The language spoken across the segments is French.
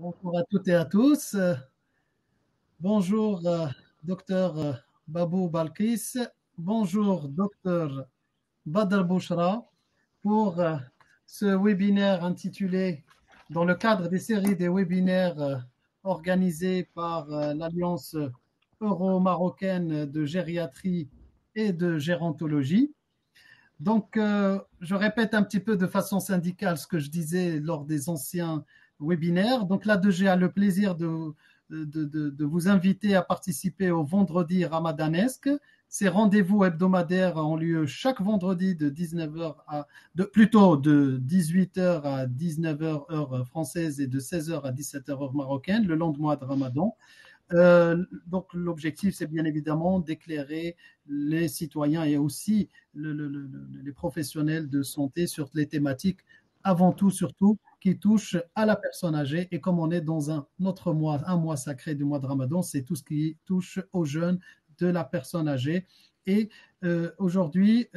Bonjour à toutes et à tous. Bonjour, docteur Babou Balkis. Bonjour, docteur Badr Bouchra, pour ce webinaire intitulé, dans le cadre des séries des webinaires organisés par l'Alliance euro-marocaine de gériatrie et de gérontologie. Donc, je répète un petit peu de façon syndicale ce que je disais lors des anciens webinaires. Donc, l'A2G a le plaisir de vous inviter à participer au vendredi ramadanesque. Ces rendez-vous hebdomadaires ont lieu chaque vendredi de 19h plutôt de 18h à 19h heure française et de 16h à 17h heure marocaine, le long du mois de Ramadan. Donc l'objectif, c'est bien évidemment d'éclairer les citoyens et aussi les professionnels de santé sur les thématiques, avant tout, surtout, qui touchent à la personne âgée. Et comme on est dans un autre mois, un mois sacré du mois de Ramadan, c'est tout ce qui touche aux jeunes de la personne âgée. Et aujourd'hui,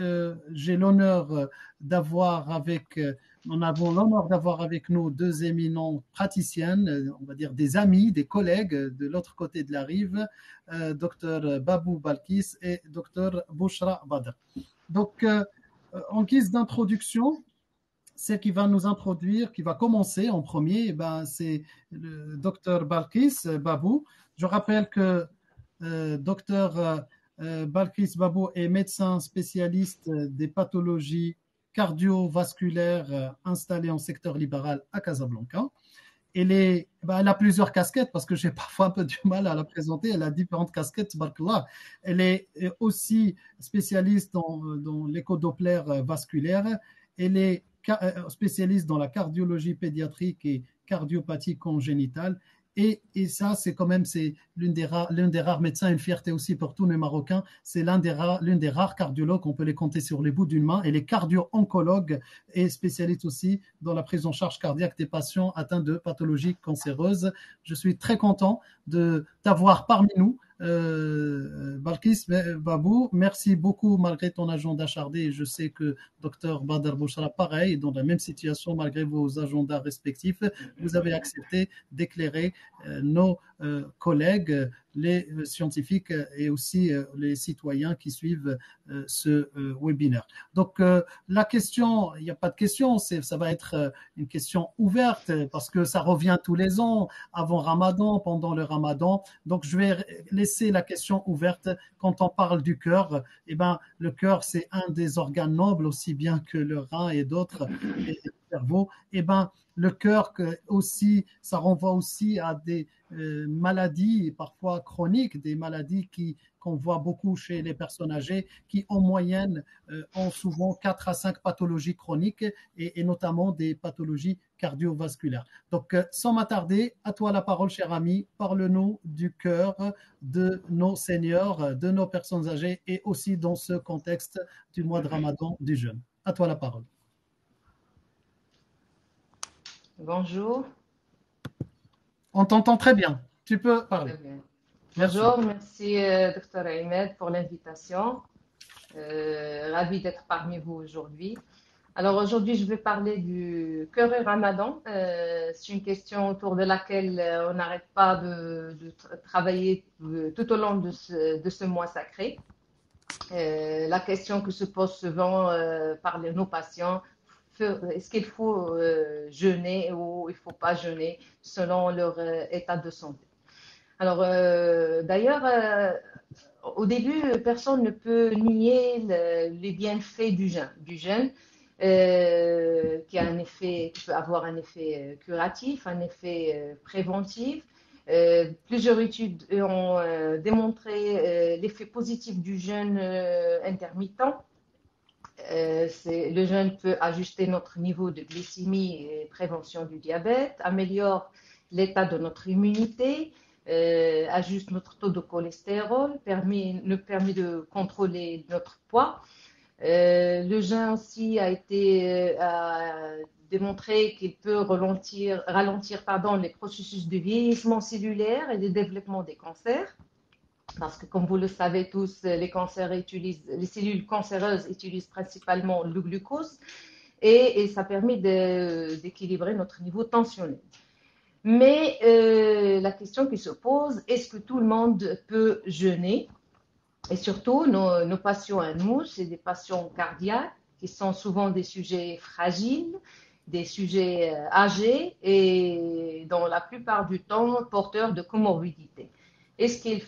j'ai l'honneur d'avoir avec nous avons l'honneur d'avoir avec nous deux éminents praticiennes, on va dire des amis, des collègues de l'autre côté de la rive, Dr Babou Balkis et Dr Bouchra Badr. Donc, en guise d'introduction, ce qui va nous introduire, qui va commencer en premier, eh ben, c'est le Dr Balkis Babou. Je rappelle que Dr Balkis Babou est médecin spécialiste des pathologies cardiovasculaires installé en secteur libéral à Casablanca. Elle a plusieurs casquettes parce que j'ai parfois un peu du mal à la présenter. Elle a différentes casquettes, barkallah. Elle est aussi spécialiste dans l'écho-doppler vasculaire. Elle est spécialiste dans la cardiologie pédiatrique et cardiopathie congénitale. Et ça, c'est quand même l'un des rares médecins, une fierté aussi pour tous les Marocains. C'est l'une des rares cardiologues, on peut les compter sur les bouts d'une main. Elle est cardio-oncologue et spécialiste aussi dans la prise en charge cardiaque des patients atteints de pathologies cancéreuses. Je suis très content d'avoir parmi nous Balkis Babou. Merci beaucoup malgré ton agenda chargé. Je sais que Dr Badr Bouchra, pareil, dans la même situation malgré vos agendas respectifs, vous avez accepté d'éclairer nos collègues, les scientifiques et aussi les citoyens qui suivent ce webinaire. Donc la question, il n'y a pas de question, ça va être une question ouverte parce que ça revient tous les ans, avant Ramadan, pendant le Ramadan. Donc je vais laisser la question ouverte. Quand on parle du cœur, eh ben, le cœur c'est un des organes nobles aussi bien que le rein et d'autres, et le cerveau. Eh ben, le cœur aussi, ça renvoie aussi à des maladies parfois chroniques, des maladies qu'on voit beaucoup chez les personnes âgées qui en moyenne ont souvent 4 à 5 pathologies chroniques et notamment des pathologies cardiovasculaires. Donc sans m'attarder, à toi la parole cher ami, parle-nous du cœur de nos seniors, de nos personnes âgées et aussi dans ce contexte du mois de Ramadan du jeûne. À toi la parole. Bonjour. On t'entend très bien. Tu peux parler. Bonjour, merci Dr Ahmed pour l'invitation. Ravi d'être parmi vous aujourd'hui. Alors aujourd'hui, je vais parler du cœur et Ramadan. C'est une question autour de laquelle on n'arrête pas de travailler tout au long de ce mois sacré. La question que se pose souvent par nos patients, est-ce qu'il faut jeûner ou il ne faut pas jeûner selon leur état de santé? Alors, d'ailleurs, au début, personne ne peut nier les bienfaits du jeûne, qui peut avoir un effet curatif, un effet préventif. Plusieurs études ont démontré l'effet positif du jeûne intermittent. Le jeûne peut ajuster notre niveau de glycémie et prévention du diabète, améliore l'état de notre immunité, ajuste notre taux de cholestérol, nous permet de contrôler notre poids. Le jeûne aussi a démontré qu'il peut ralentir les processus de vieillissement cellulaire et de développement des cancers. Parce que, comme vous le savez tous, les cellules cancéreuses utilisent principalement le glucose et ça permet d'équilibrer notre niveau tensionnel. Mais la question qui se pose, est-ce que tout le monde peut jeûner? Et surtout, nos patients à nous, c'est des patients cardiaques qui sont souvent des sujets fragiles, des sujets âgés et dans la plupart du temps porteurs de comorbidités. Est-ce qu'ils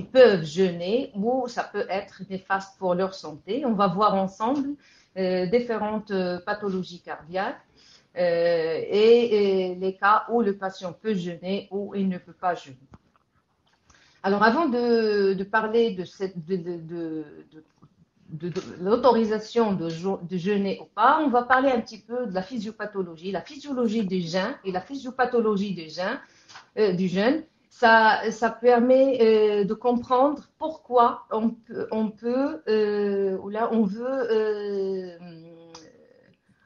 peuvent jeûner ou ça peut être néfaste pour leur santé? On va voir ensemble différentes pathologies cardiaques et les cas où le patient peut jeûner ou il ne peut pas jeûner. Alors, avant de parler de l'autorisation de jeûner ou pas, on va parler un petit peu de la physiologie du jeûne et la physiopathologie du jeûne. Ça permet de comprendre pourquoi on veut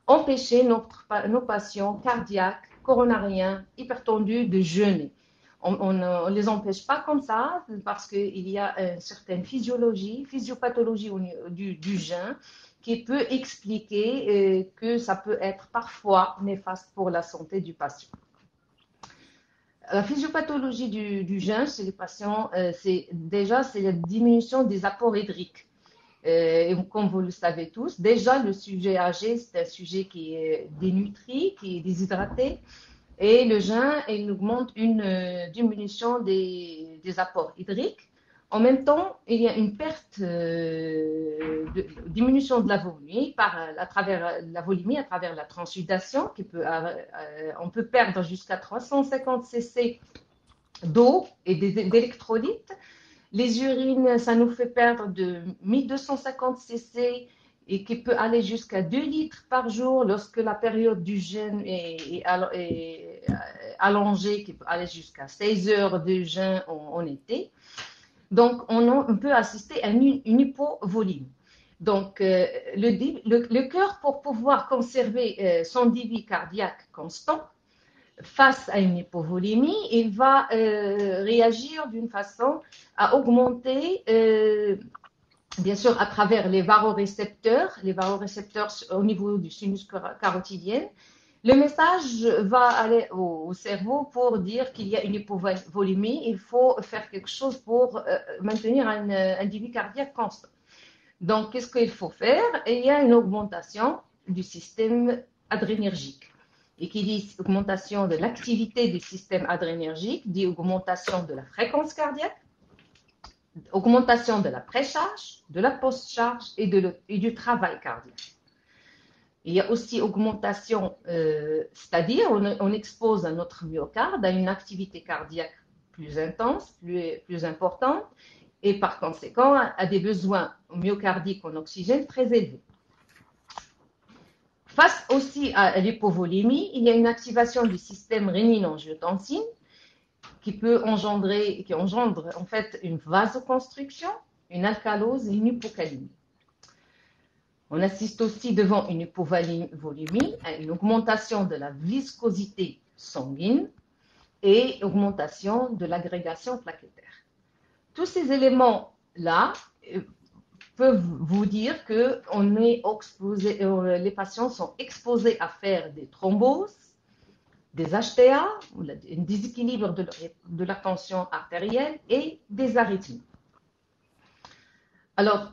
empêcher nos patients cardiaques, coronariens, hypertendus de jeûner. On ne les empêche pas comme ça parce qu'il y a une certaine physiopathologie du jeûne qui peut expliquer que ça peut être parfois néfaste pour la santé du patient. La physiopathologie du jeûne chez les patients, c'est la diminution des apports hydriques. Et comme vous le savez tous, déjà le sujet âgé, c'est un sujet qui est dénutri, qui est déshydraté. Et le jeûne, il augmente une diminution des apports hydriques. En même temps, il y a une diminution de la volimie à travers la transsudation. On peut perdre jusqu'à 350 cc d'eau et d'électrolytes. Les urines, ça nous fait perdre de 1250 cc et qui peut aller jusqu'à 2 litres par jour lorsque la période du jeûne est allongée, qui peut aller jusqu'à 16 heures de jeûne en été. Donc, on peut assister à une hypovolémie. Donc, le cœur, pour pouvoir conserver son débit cardiaque constant, face à une hypovolémie, il va réagir d'une façon à augmenter, bien sûr, à travers les vasorécepteurs au niveau du sinus carotidien. Le message va aller au cerveau pour dire qu'il y a une hypovolémie, il faut faire quelque chose pour maintenir un débit cardiaque constant. Donc, qu'est-ce qu'il faut faire? Il y a une augmentation du système adrénergique. Et qui dit augmentation de l'activité du système adrénergique, dit augmentation de la fréquence cardiaque, augmentation de la précharge, de la post-charge et du travail cardiaque. Il y a aussi augmentation, c'est-à-dire on expose notre myocarde à une activité cardiaque plus intense, plus importante, et par conséquent à des besoins myocardiques en oxygène très élevés. Face aussi à l'hypovolémie, il y a une activation du système rénine-angiotensine qui engendre en fait une vasoconstriction, une alcalose et une hypocalémie. On assiste aussi devant une hypovolémie à une augmentation de la viscosité sanguine et augmentation de l'agrégation plaquettaire. Tous ces éléments-là peuvent vous dire que les patients sont exposés à faire des thromboses, des HTA, un déséquilibre de la tension artérielle et des arythmies. Alors,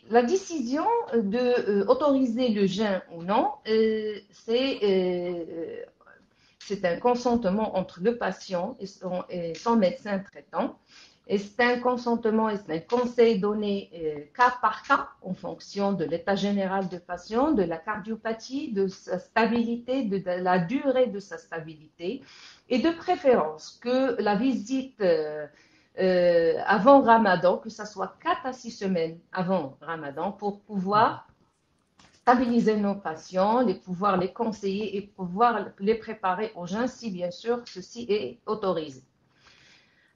la décision d'autoriser le jeûne ou non, c'est un consentement entre le patient et son médecin traitant. Et c'est un consentement et c'est un conseil donné cas par cas en fonction de l'état général du patient, de la cardiopathie, de sa stabilité, de la durée de sa stabilité et de préférence que la visite avant Ramadan, que ce soit 4 à 6 semaines avant Ramadan pour pouvoir stabiliser nos patients, pouvoir les conseiller et pouvoir les préparer au jeûne si bien sûr ceci est autorisé.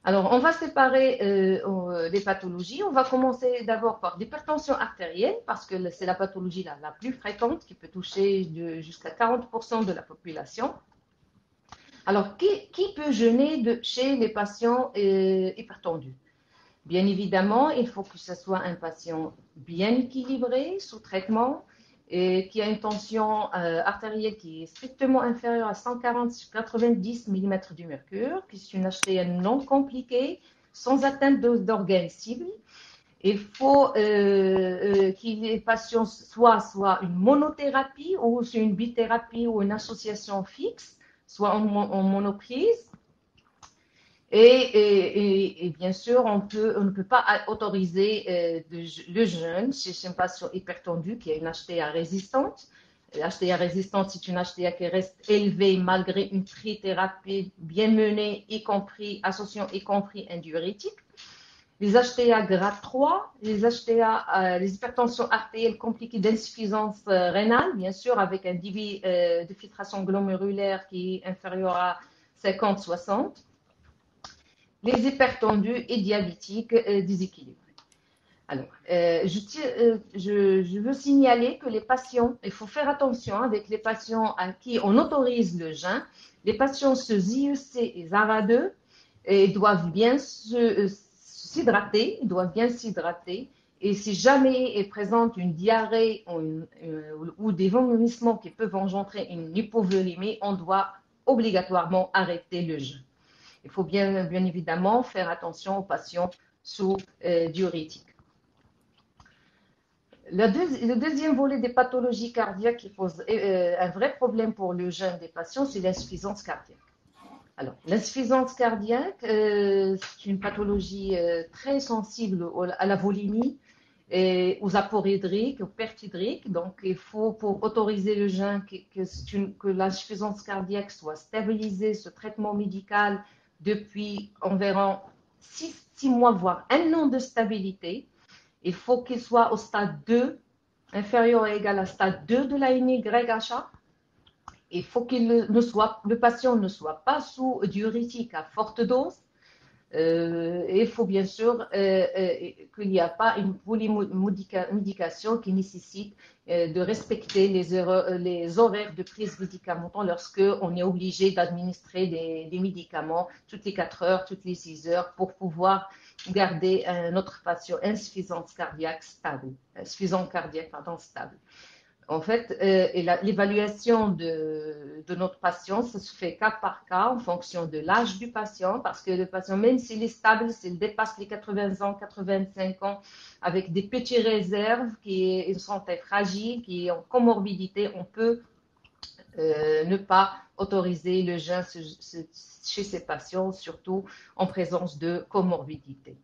Alors, on va séparer les pathologies. On va commencer d'abord par l'hypertension artérielle parce que c'est la pathologie la plus fréquente qui peut toucher jusqu'à 40% de la population. Alors, qui peut jeûner chez les patients hypertendus? Bien évidemment, il faut que ce soit un patient bien équilibré, sous traitement, et qui a une tension artérielle qui est strictement inférieure à 140-90 mm du mercure, qui est une HTN non compliquée, sans atteinte d'organes cibles. Il faut que les patients soit une monothérapie ou une bithérapie ou une association fixe, soit en monoprise. Et bien sûr, on ne peut pas autoriser le jeûne chez un patient hypertendu qui a une HTA résistante. L'HTA résistante, c'est une HTA qui reste élevée malgré une trithérapie bien menée, associant y compris un diurétique. Les HTA grade 3, les HTA, les hypertensions artérielles compliquées d'insuffisance rénale, bien sûr, avec un débit de filtration glomérulaire qui est inférieur à 50-60. Les hypertendus et diabétiques déséquilibrés. Alors, je veux signaler que les patients, il faut faire attention avec les patients à qui on autorise le jeûne. Les patients sous IEC et ZARA2 doivent bien s'hydrater, et si jamais ils présentent une diarrhée ou des vomissements qui peuvent engendrer une hypovolémie, on doit obligatoirement arrêter le jeûne. Il faut bien évidemment faire attention aux patients sous diurétique. Le deuxième volet des pathologies cardiaques qui pose un vrai problème pour le jeûne des patients, c'est l'insuffisance cardiaque. Alors, l'insuffisance cardiaque, c'est une pathologie très sensible à la volémie, et aux apports hydriques, aux pertes hydriques. Donc, il faut, pour autoriser le jeûne, que l'insuffisance cardiaque soit stabilisée, ce traitement médical depuis environ 6 mois, voire 1 an de stabilité. Il faut qu'il soit au stade 2, inférieur ou égal à stade 2 de la NYHA. Il faut que le patient ne soit pas sous diurétique à forte dose. Il faut bien sûr qu'il n'y a pas une polymédication qui nécessite de respecter les horaires de prise médicamentos lorsqu'on est obligé d'administrer des médicaments toutes les 4 heures, toutes les 6 heures pour pouvoir garder notre patient insuffisance cardiaque stable. En fait, l'évaluation de notre patient, ça se fait cas par cas en fonction de l'âge du patient, parce que le patient, même s'il est stable, s'il dépasse les 80 ans, 85 ans, avec des petites réserves, qui est une santé fragile, qui est en comorbidité, on peut ne pas autoriser le jeûne chez ces patients, surtout en présence de comorbidité.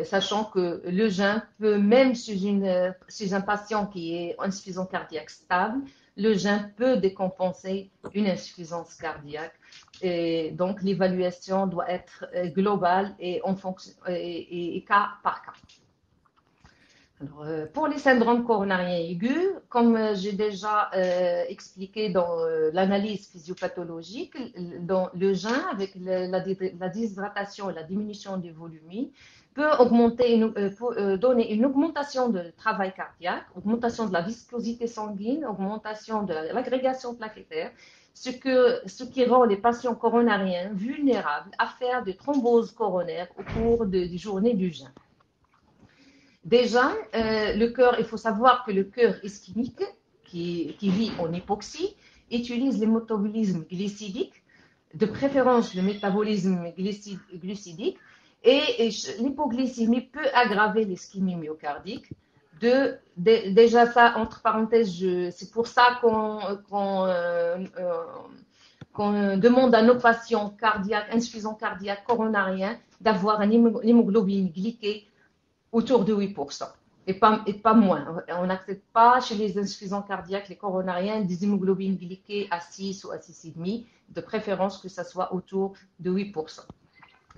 Sachant que le jeûne peut, même chez un patient qui est insuffisant cardiaque stable, le jeûne peut décompenser une insuffisance cardiaque. Et donc, l'évaluation doit être globale et cas par cas. Alors, pour les syndromes coronariens aigus, comme j'ai déjà expliqué dans l'analyse physiopathologique, dans le jeûne avec la déshydratation et la diminution du volume peut donner une augmentation de travail cardiaque, augmentation de la viscosité sanguine, augmentation de l'agrégation plaquettaire, ce qui rend les patients coronariens vulnérables à faire des thromboses coronaires au cours des journées du jeûne. Déjà, le cœur, il faut savoir que le cœur ischémique, qui vit en hypoxie, utilise le métabolisme glycidique, de préférence le métabolisme glucidique, et l'hypoglycémie peut aggraver l'ischémie myocardique. Déjà ça, entre parenthèses, c'est pour ça qu'on demande à nos patients cardiaques, insuffisants cardiaques, coronariens, d'avoir une hémoglobine glyquée autour de 8%, et pas moins. On n'accepte pas chez les insuffisants cardiaques, les coronariens, des hémoglobines glyquées à 6 ou à 6,5, de préférence que ça soit autour de 8%.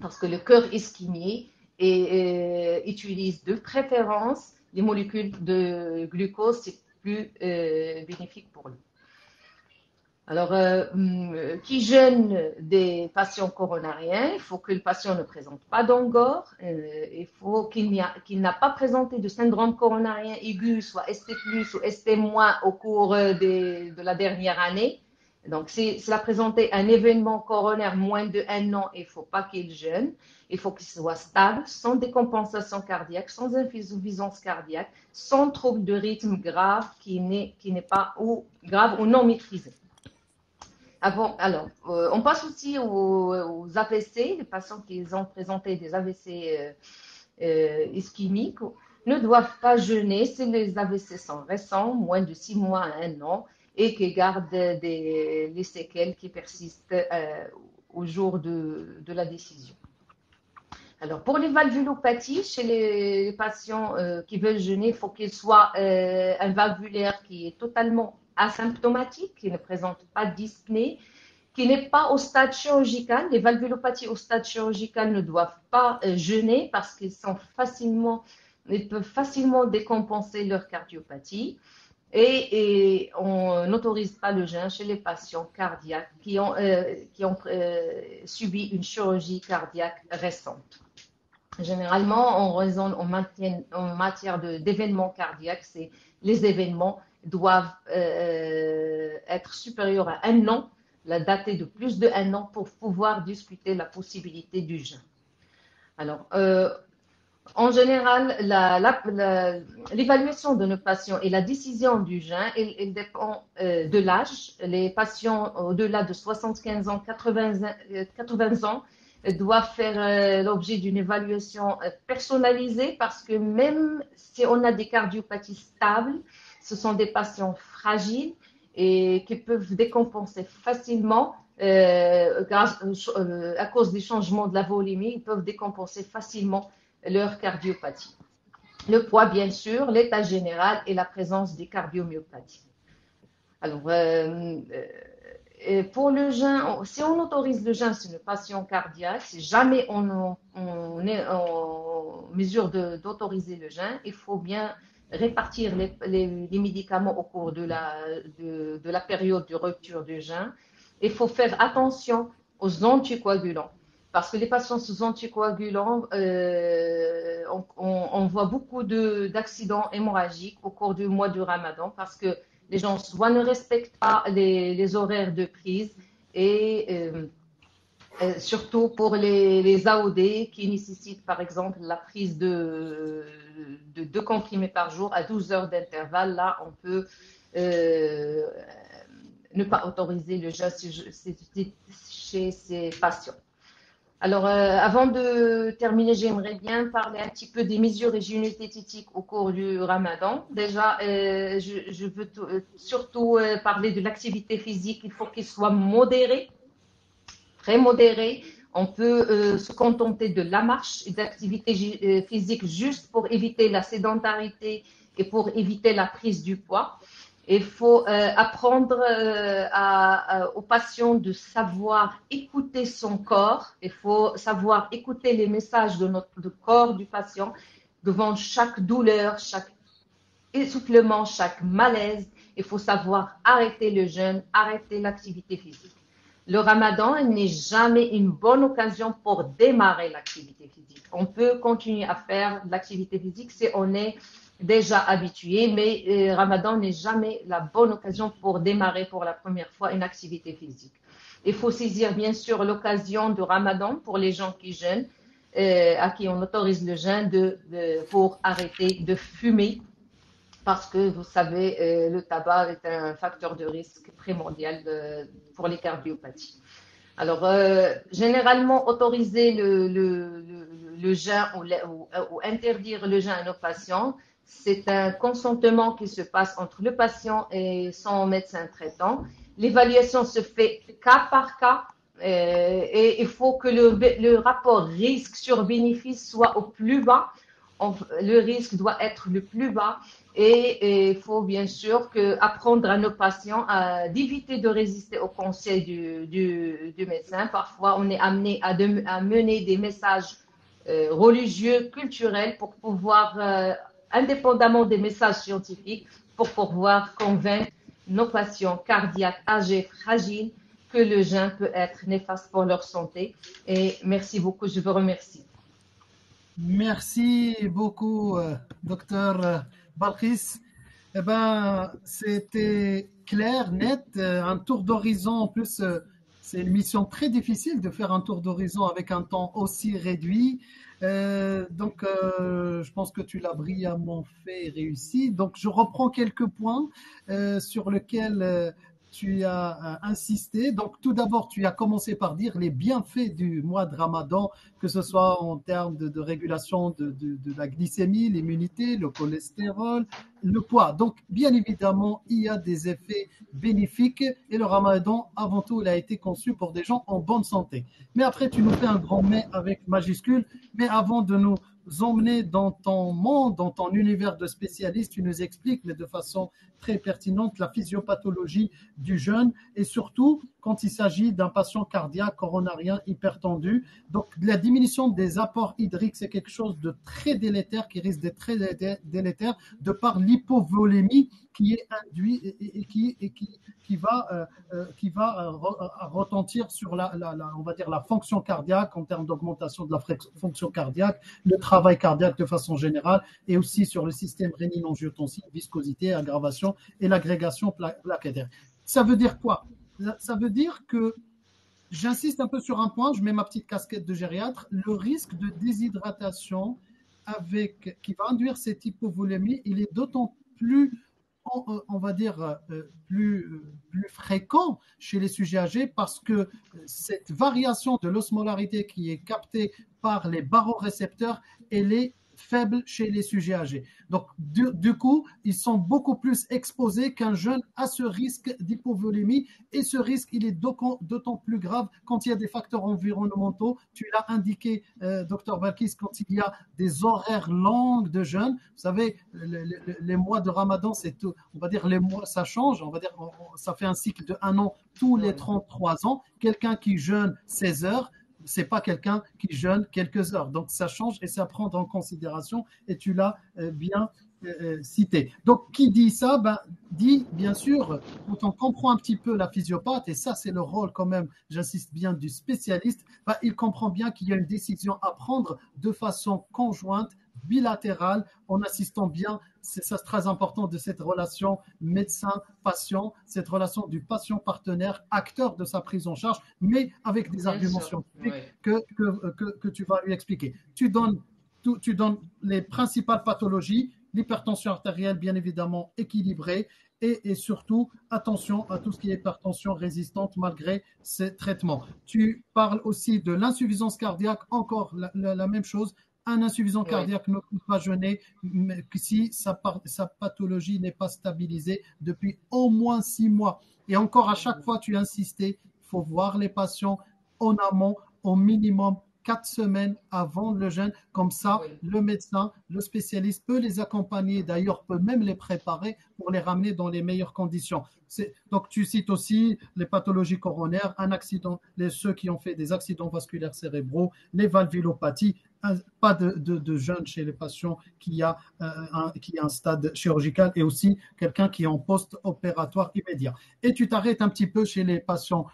Parce que le cœur ischémique utilise de préférence les molécules de glucose, c'est plus bénéfique pour lui. Alors, qui jeûne des patients coronariens, il faut que le patient ne présente pas d'angor, il faut qu'il n'a pas présenté de syndrome coronarien aigu, soit ST+, ou ST- au cours de la dernière année. Donc, s'il a présenté un événement coronaire moins de 1 an, il ne faut pas qu'il jeûne. Il faut qu'il soit stable, sans décompensation cardiaque, sans insuffisance cardiaque, sans trouble de rythme grave qui n'est pas ou grave ou non maîtrisé. Alors, on passe aussi aux AVC. Les patients qui ont présenté des AVC ischémiques ne doivent pas jeûner si les AVC sont récents, moins de 6 mois à 1 an, et qui gardent les séquelles qui persistent au jour de la décision. Alors, pour les valvulopathies, chez les patients qui veulent jeûner, il faut qu'il soit un valvulaire qui est totalement asymptomatique, qui ne présente pas de dyspnée, qui n'est pas au stade chirurgical. Les valvulopathies au stade chirurgical ne doivent pas jeûner parce qu'ils peuvent facilement décompenser leur cardiopathie. Et on n'autorise pas le jeûne chez les patients cardiaques qui ont subi une chirurgie cardiaque récente. Généralement, on raisonne en matière d'événements cardiaques, les événements doivent être supérieurs à 1 an, la dater de plus de 1 an pour pouvoir discuter la possibilité du jeûne. Alors, en général, l'évaluation de nos patients et la décision du jeûne, elle dépend de l'âge. Les patients au-delà de 75 ans, 80 ans, doivent faire l'objet d'une évaluation personnalisée parce que même si on a des cardiopathies stables, ce sont des patients fragiles et qui peuvent décompenser facilement à cause des changements de la volémie, ils peuvent décompenser facilement leur cardiopathie. Le poids, bien sûr, l'état général et la présence des cardiomyopathies. Alors, pour le jeûne, si on autorise le jeûne sur une patient cardiaque, si jamais on est en mesure d'autoriser le jeûne, il faut bien répartir les médicaments au cours de la période de rupture du jeûne. Il faut faire attention aux anticoagulants. Parce que les patients sous anticoagulants, on voit beaucoup d'accidents hémorragiques au cours du mois du Ramadan parce que les gens soit ne respectent pas les horaires de prise et surtout pour les AOD qui nécessitent par exemple la prise de 2 comprimés par jour à 12 heures d'intervalle. Là, on peut ne pas autoriser le jeûne chez ces patients. Alors, avant de terminer, j'aimerais bien parler un petit peu des mesures hygiéno-diététiques au cours du Ramadan. Déjà, je veux surtout parler de l'activité physique. Il faut qu'elle soit modérée, très modérée. On peut se contenter de la marche et d'activité physique juste pour éviter la sédentarité et pour éviter la prise du poids. Il faut apprendre aux patients de savoir écouter son corps. Il faut savoir écouter les messages de notre corps du patient devant chaque douleur, chaque essoufflement, chaque malaise. Il faut savoir arrêter le jeûne, arrêter l'activité physique. Le Ramadan n'est jamais une bonne occasion pour démarrer l'activité physique. On peut continuer à faire de l'activité physique si on est déjà habitué, mais Ramadan n'est jamais la bonne occasion pour démarrer pour la première fois une activité physique. Il faut saisir bien sûr l'occasion de Ramadan pour les gens qui jeûnent, à qui on autorise le jeûne pour arrêter de fumer, parce que vous savez, le tabac est un facteur de risque primordial pour les cardiopathies. Alors, généralement, autoriser le jeûne ou interdire le jeûne à nos patients, c'est un consentement qui se passe entre le patient et son médecin traitant. L'évaluation se fait cas par cas et il faut que le rapport risque sur bénéfice soit au plus bas. Le risque doit être le plus bas et il faut bien sûr apprendre à nos patients d'éviter de résister au conseil du médecin. Parfois, on est amené à mener des messages religieux, culturels pour pouvoir indépendamment des messages scientifiques, pour pouvoir convaincre nos patients cardiaques âgés, fragiles, que le jeûne peut être néfaste pour leur santé. Et merci beaucoup, je vous remercie. Merci beaucoup, docteur Balkis. Eh ben, c'était clair, net, un tour d'horizon. En plus, c'est une mission très difficile de faire un tour d'horizon avec un temps aussi réduit. Je pense que tu l'as brillamment fait et réussi. Donc, je reprends quelques points sur lesquels tu as insisté. Donc, tout d'abord, tu as commencé par dire les bienfaits du mois de Ramadan, que ce soit en termes de régulation de la glycémie, l'immunité, le cholestérol, le poids. Donc, bien évidemment, il y a des effets bénéfiques et le Ramadan, avant tout, il a été conçu pour des gens en bonne santé. Mais après, tu nous fais un grand mais avec majuscule. Mais avant de nous emmener dans ton monde, dans ton univers de spécialiste, tu nous expliques, mais de façon très pertinente, la physiopathologie du jeûne et surtout quand il s'agit d'un patient cardiaque, coronarien, hypertendu. Donc, la diminution des apports hydriques, c'est quelque chose de très délétère, qui risque d'être très délétère de par l'hypovolémie qui est induite qui va retentir sur on va dire la fonction cardiaque en termes d'augmentation de la fonction cardiaque, le travail cardiaque de façon générale et aussi sur le système rénine-angiotensine, viscosité, aggravation et l'agrégation plaquettaire. Ça veut dire quoi? Ça veut dire que j'insiste un peu sur un point, je mets ma petite casquette de gériatre, le risque de déshydratation qui va induire cette hypovolémie, il est d'autant plus on va dire, plus fréquent chez les sujets âgés parce que cette variation de l'osmolarité qui est captée par les barorécepteurs, elle est faible chez les sujets âgés. Donc, du coup, ils sont beaucoup plus exposés qu'un jeune à ce risque d'hypovolémie et ce risque, il est d'autant plus grave quand il y a des facteurs environnementaux. Tu l'as indiqué, Dr Balkis, quand il y a des horaires longs de jeûne. Vous savez, les mois de Ramadan, c'est tout, on va dire les mois, ça change. On va dire, ça fait un cycle de 1 an tous les 33 ans. Quelqu'un qui jeûne 16 heures, c'est pas quelqu'un qui jeûne quelques heures. Donc ça change et ça prend en considération et tu l'as bien cité. Donc qui dit ça dit bien sûr, quand on comprend un petit peu la physiopathe, et ça c'est le rôle quand même, j'insiste bien, du spécialiste, il comprend bien qu'il y a une décision à prendre de façon conjointe, bilatérale, en assistant bien, c'est ça très important de cette relation médecin-patient, cette relation du patient-partenaire, acteur de sa prise en charge, mais avec des arguments scientifiques que tu vas lui expliquer. Tu donnes les principales pathologies, l'hypertension artérielle, bien évidemment, équilibrée, et surtout, attention à tout ce qui est hypertension résistante malgré ces traitements. Tu parles aussi de l'insuffisance cardiaque, encore la même chose. Un insuffisant cardiaque ne peut pas jeûner si sa pathologie n'est pas stabilisée depuis au moins 6 mois. Et encore, à chaque fois, tu insistais, il faut voir les patients en amont, au minimum 4 semaines avant le jeûne. Comme ça, le médecin, le spécialiste peut les accompagner, d'ailleurs peut même les préparer pour les ramener dans les meilleures conditions. Donc, tu cites aussi les pathologies coronaires, un accident, ceux qui ont fait des accidents vasculaires cérébraux, les valvulopathies, pas de jeûne chez les patients qui a un stade chirurgical et aussi quelqu'un qui est en post-opératoire immédiat. Et tu t'arrêtes un petit peu chez les patients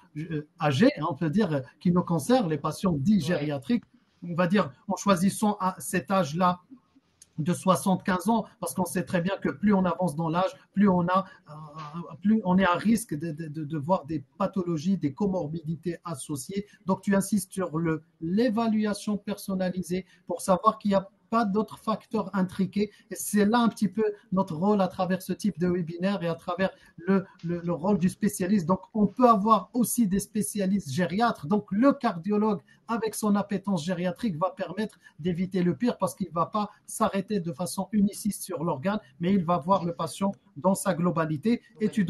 âgés, on peut dire, qui nous concernent, les patients dits gériatriques, on va dire en choisissant à cet âge-là de 75 ans, parce qu'on sait très bien que plus on avance dans l'âge, plus on est à risque de voir des pathologies, des comorbidités associées. Donc, tu insistes sur l'évaluation personnalisée pour savoir qu'il n'y a pas d'autres facteurs intriqués. Et c'est là un petit peu notre rôle à travers ce type de webinaire et à travers le rôle du spécialiste. Donc, on peut avoir aussi des spécialistes gériatres. Donc, le cardiologue, avec son appétence gériatrique, va permettre d'éviter le pire parce qu'il ne va pas s'arrêter de façon uniciste sur l'organe, mais il va voir le patient dans sa globalité. Et tu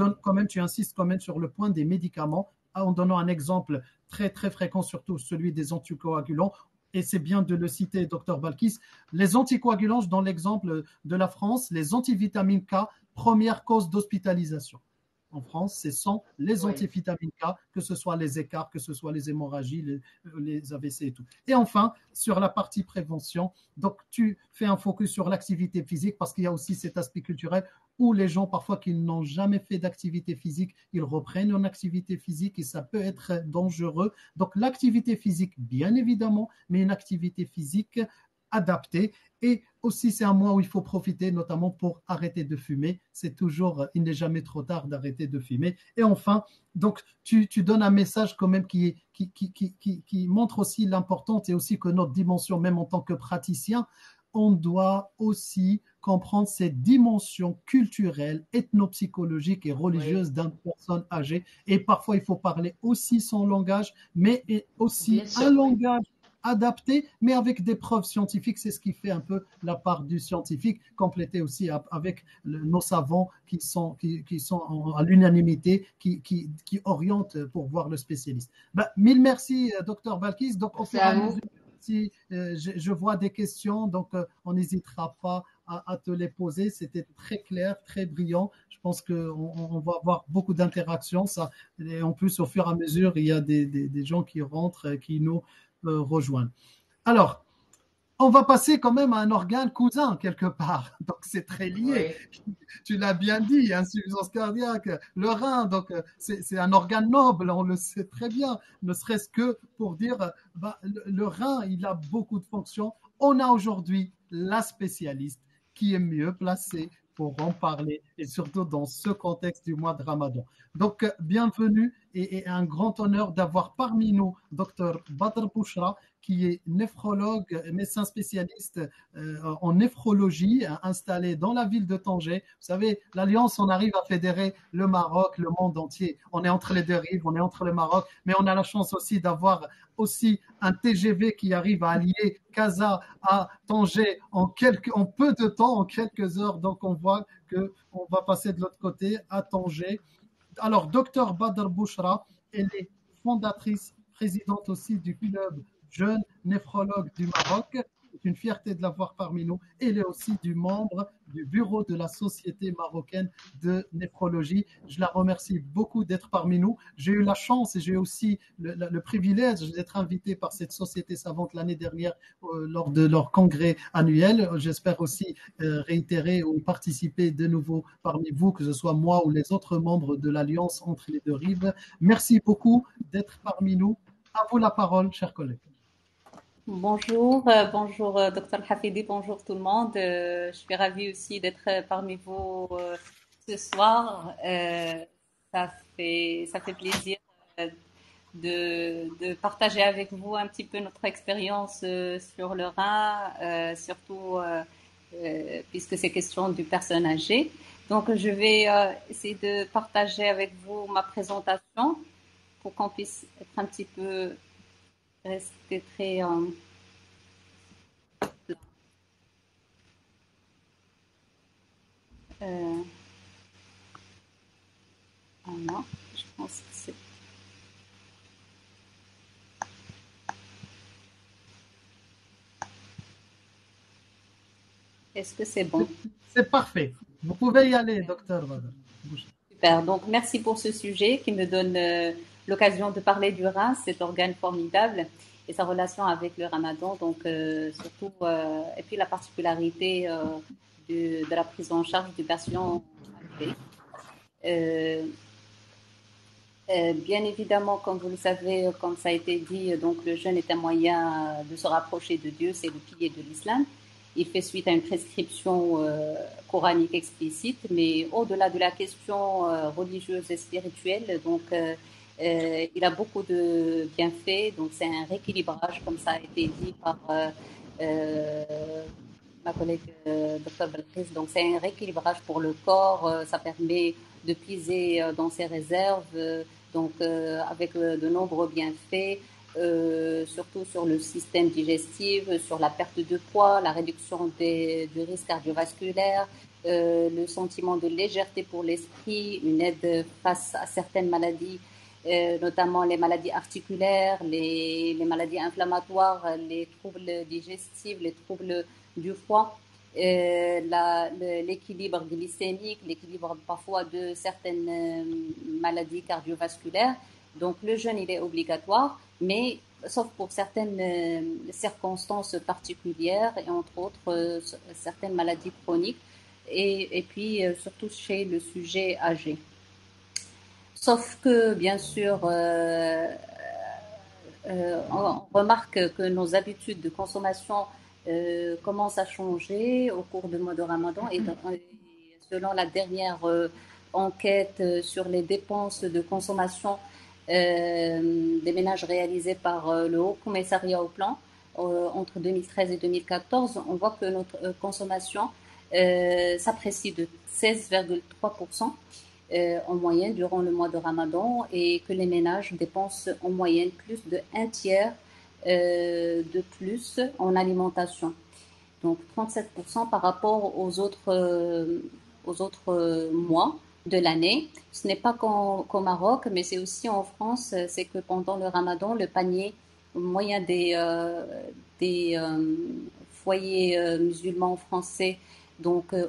insistes quand même sur le point des médicaments en donnant un exemple très, très fréquent, surtout celui des anticoagulants. Et c'est bien de le citer, Dr Balkis, les anticoagulants, dans l'exemple de la France, les antivitamines K, première cause d'hospitalisation. En France, ce sont les antivitamines K, que ce soit les écarts, que ce soit les hémorragies, les AVC et tout. Et enfin, sur la partie prévention, donc tu fais un focus sur l'activité physique parce qu'il y a aussi cet aspect culturel où les gens, parfois, qui n'ont jamais fait d'activité physique, ils reprennent une activité physique et ça peut être dangereux. Donc, l'activité physique, bien évidemment, mais une activité physique adapté. Et aussi, c'est un mois où il faut profiter, notamment pour arrêter de fumer. C'est toujours, il n'est jamais trop tard d'arrêter de fumer. Et enfin, donc, tu donnes un message quand même qui montre aussi l'importance et aussi que notre dimension, même en tant que praticien, on doit aussi comprendre cette dimension culturelle, ethnopsychologique et Oui, religieuse d'une personne âgée. Et parfois, il faut parler aussi son langage, mais bien aussi un sûr, oui. langage adapté, mais avec des preuves scientifiques. C'est ce qui fait un peu la part du scientifique, complété aussi avec nos savants qui sont à l'unanimité, qui orientent pour voir le spécialiste. Ben, mille merci, docteur Balkis. Donc, au Merci fur et à à vous. mesure, si je vois des questions, donc on n'hésitera pas à te les poser. C'était très clair, très brillant. Je pense qu'on va avoir beaucoup d'interactions. Et en plus, au fur et à mesure, il y a des gens qui rentrent, qui nous rejoindre. Alors, on va passer quand même à un organe cousin quelque part. Donc c'est très lié. Oui, Tu l'as bien dit, insuffisance cardiaque, le rein, donc c'est un organe noble, on le sait très bien, ne serait-ce que pour dire, bah, le rein, il a beaucoup de fonctions. On a aujourd'hui la spécialiste qui est mieux placée pour en parler, et surtout dans ce contexte du mois de Ramadan. Donc, bienvenue et un grand honneur d'avoir parmi nous Dr Badr Bouchra, qui est néphrologue, médecin spécialiste en néphrologie, installé dans la ville de Tanger. Vous savez, l'Alliance, on arrive à fédérer le Maroc, le monde entier. On est entre les deux rives, on est entre le Maroc, mais on a la chance aussi d'avoir aussi un TGV qui arrive à allier Casa à Tanger en peu de temps, en quelques heures. Donc, on voit qu'on va passer de l'autre côté à Tanger. Alors, docteur Badr Bouchra, elle est fondatrice, présidente aussi du club Jeune Néphrologue du Maroc. C'est une fierté de l'avoir parmi nous. Elle est aussi du membre du bureau de la Société marocaine de néphrologie. Je la remercie beaucoup d'être parmi nous. J'ai eu la chance et j'ai aussi le privilège d'être invité par cette société savante l'année dernière lors de leur congrès annuel. J'espère aussi réitérer ou participer de nouveau parmi vous, que ce soit moi ou les autres membres de l'Alliance entre les deux rives. Merci beaucoup d'être parmi nous. À vous la parole, chers collègues. Bonjour, bonjour Dr Hafidi, bonjour tout le monde. Je suis ravie aussi d'être parmi vous ce soir. Ça fait plaisir euh, de partager avec vous un petit peu notre expérience sur le rein, surtout puisque c'est question du personne âgée. Donc, je vais essayer de partager avec vous ma présentation pour qu'on puisse être un petit peu rester très Euh, ah non, je pense que c'est. Est-ce que c'est bon? C'est parfait. Vous pouvez y aller, docteur Badr. Super. Donc, merci pour ce sujet qui me donne l'occasion de parler du rein, cet organe formidable et sa relation avec le ramadan. Donc, surtout, et puis la particularité de la prise en charge du patient âgé. Euh, Bien évidemment, comme vous le savez, comme ça a été dit, donc le jeûne est un moyen de se rapprocher de Dieu, c'est le pilier de l'islam. Il fait suite à une prescription coranique explicite, mais au-delà de la question religieuse et spirituelle, donc il a beaucoup de bienfaits. Donc c'est un rééquilibrage, comme ça a été dit par ma collègue Dr Belkis. Donc c'est un rééquilibrage pour le corps. Ça permet de puiser dans ses réserves. Donc avec de nombreux bienfaits, surtout sur le système digestif, sur la perte de poids, la réduction du risque cardiovasculaire, le sentiment de légèreté pour l'esprit, une aide face à certaines maladies, notamment les maladies articulaires, les maladies inflammatoires, les troubles digestifs, les troubles du foie. L'équilibre glycémique, l'équilibre parfois de certaines maladies cardiovasculaires. Donc le jeûne, il est obligatoire, mais sauf pour certaines circonstances particulières et entre autres certaines maladies chroniques et puis surtout chez le sujet âgé. Sauf que, bien sûr, on remarque que nos habitudes de consommation commence à changer au cours du mois de Ramadan. Et selon la dernière enquête sur les dépenses de consommation des ménages réalisées par le Haut Commissariat au Plan, entre 2013 et 2014, on voit que notre consommation s'apprécie de 16,3% en moyenne durant le mois de Ramadan, et que les ménages dépensent en moyenne plus de un tiers de plus en alimentation. Donc 37% par rapport aux autres mois de l'année. Ce n'est pas qu'au Maroc, mais c'est aussi en France. C'est que pendant le Ramadan, le panier moyen des foyers musulmans français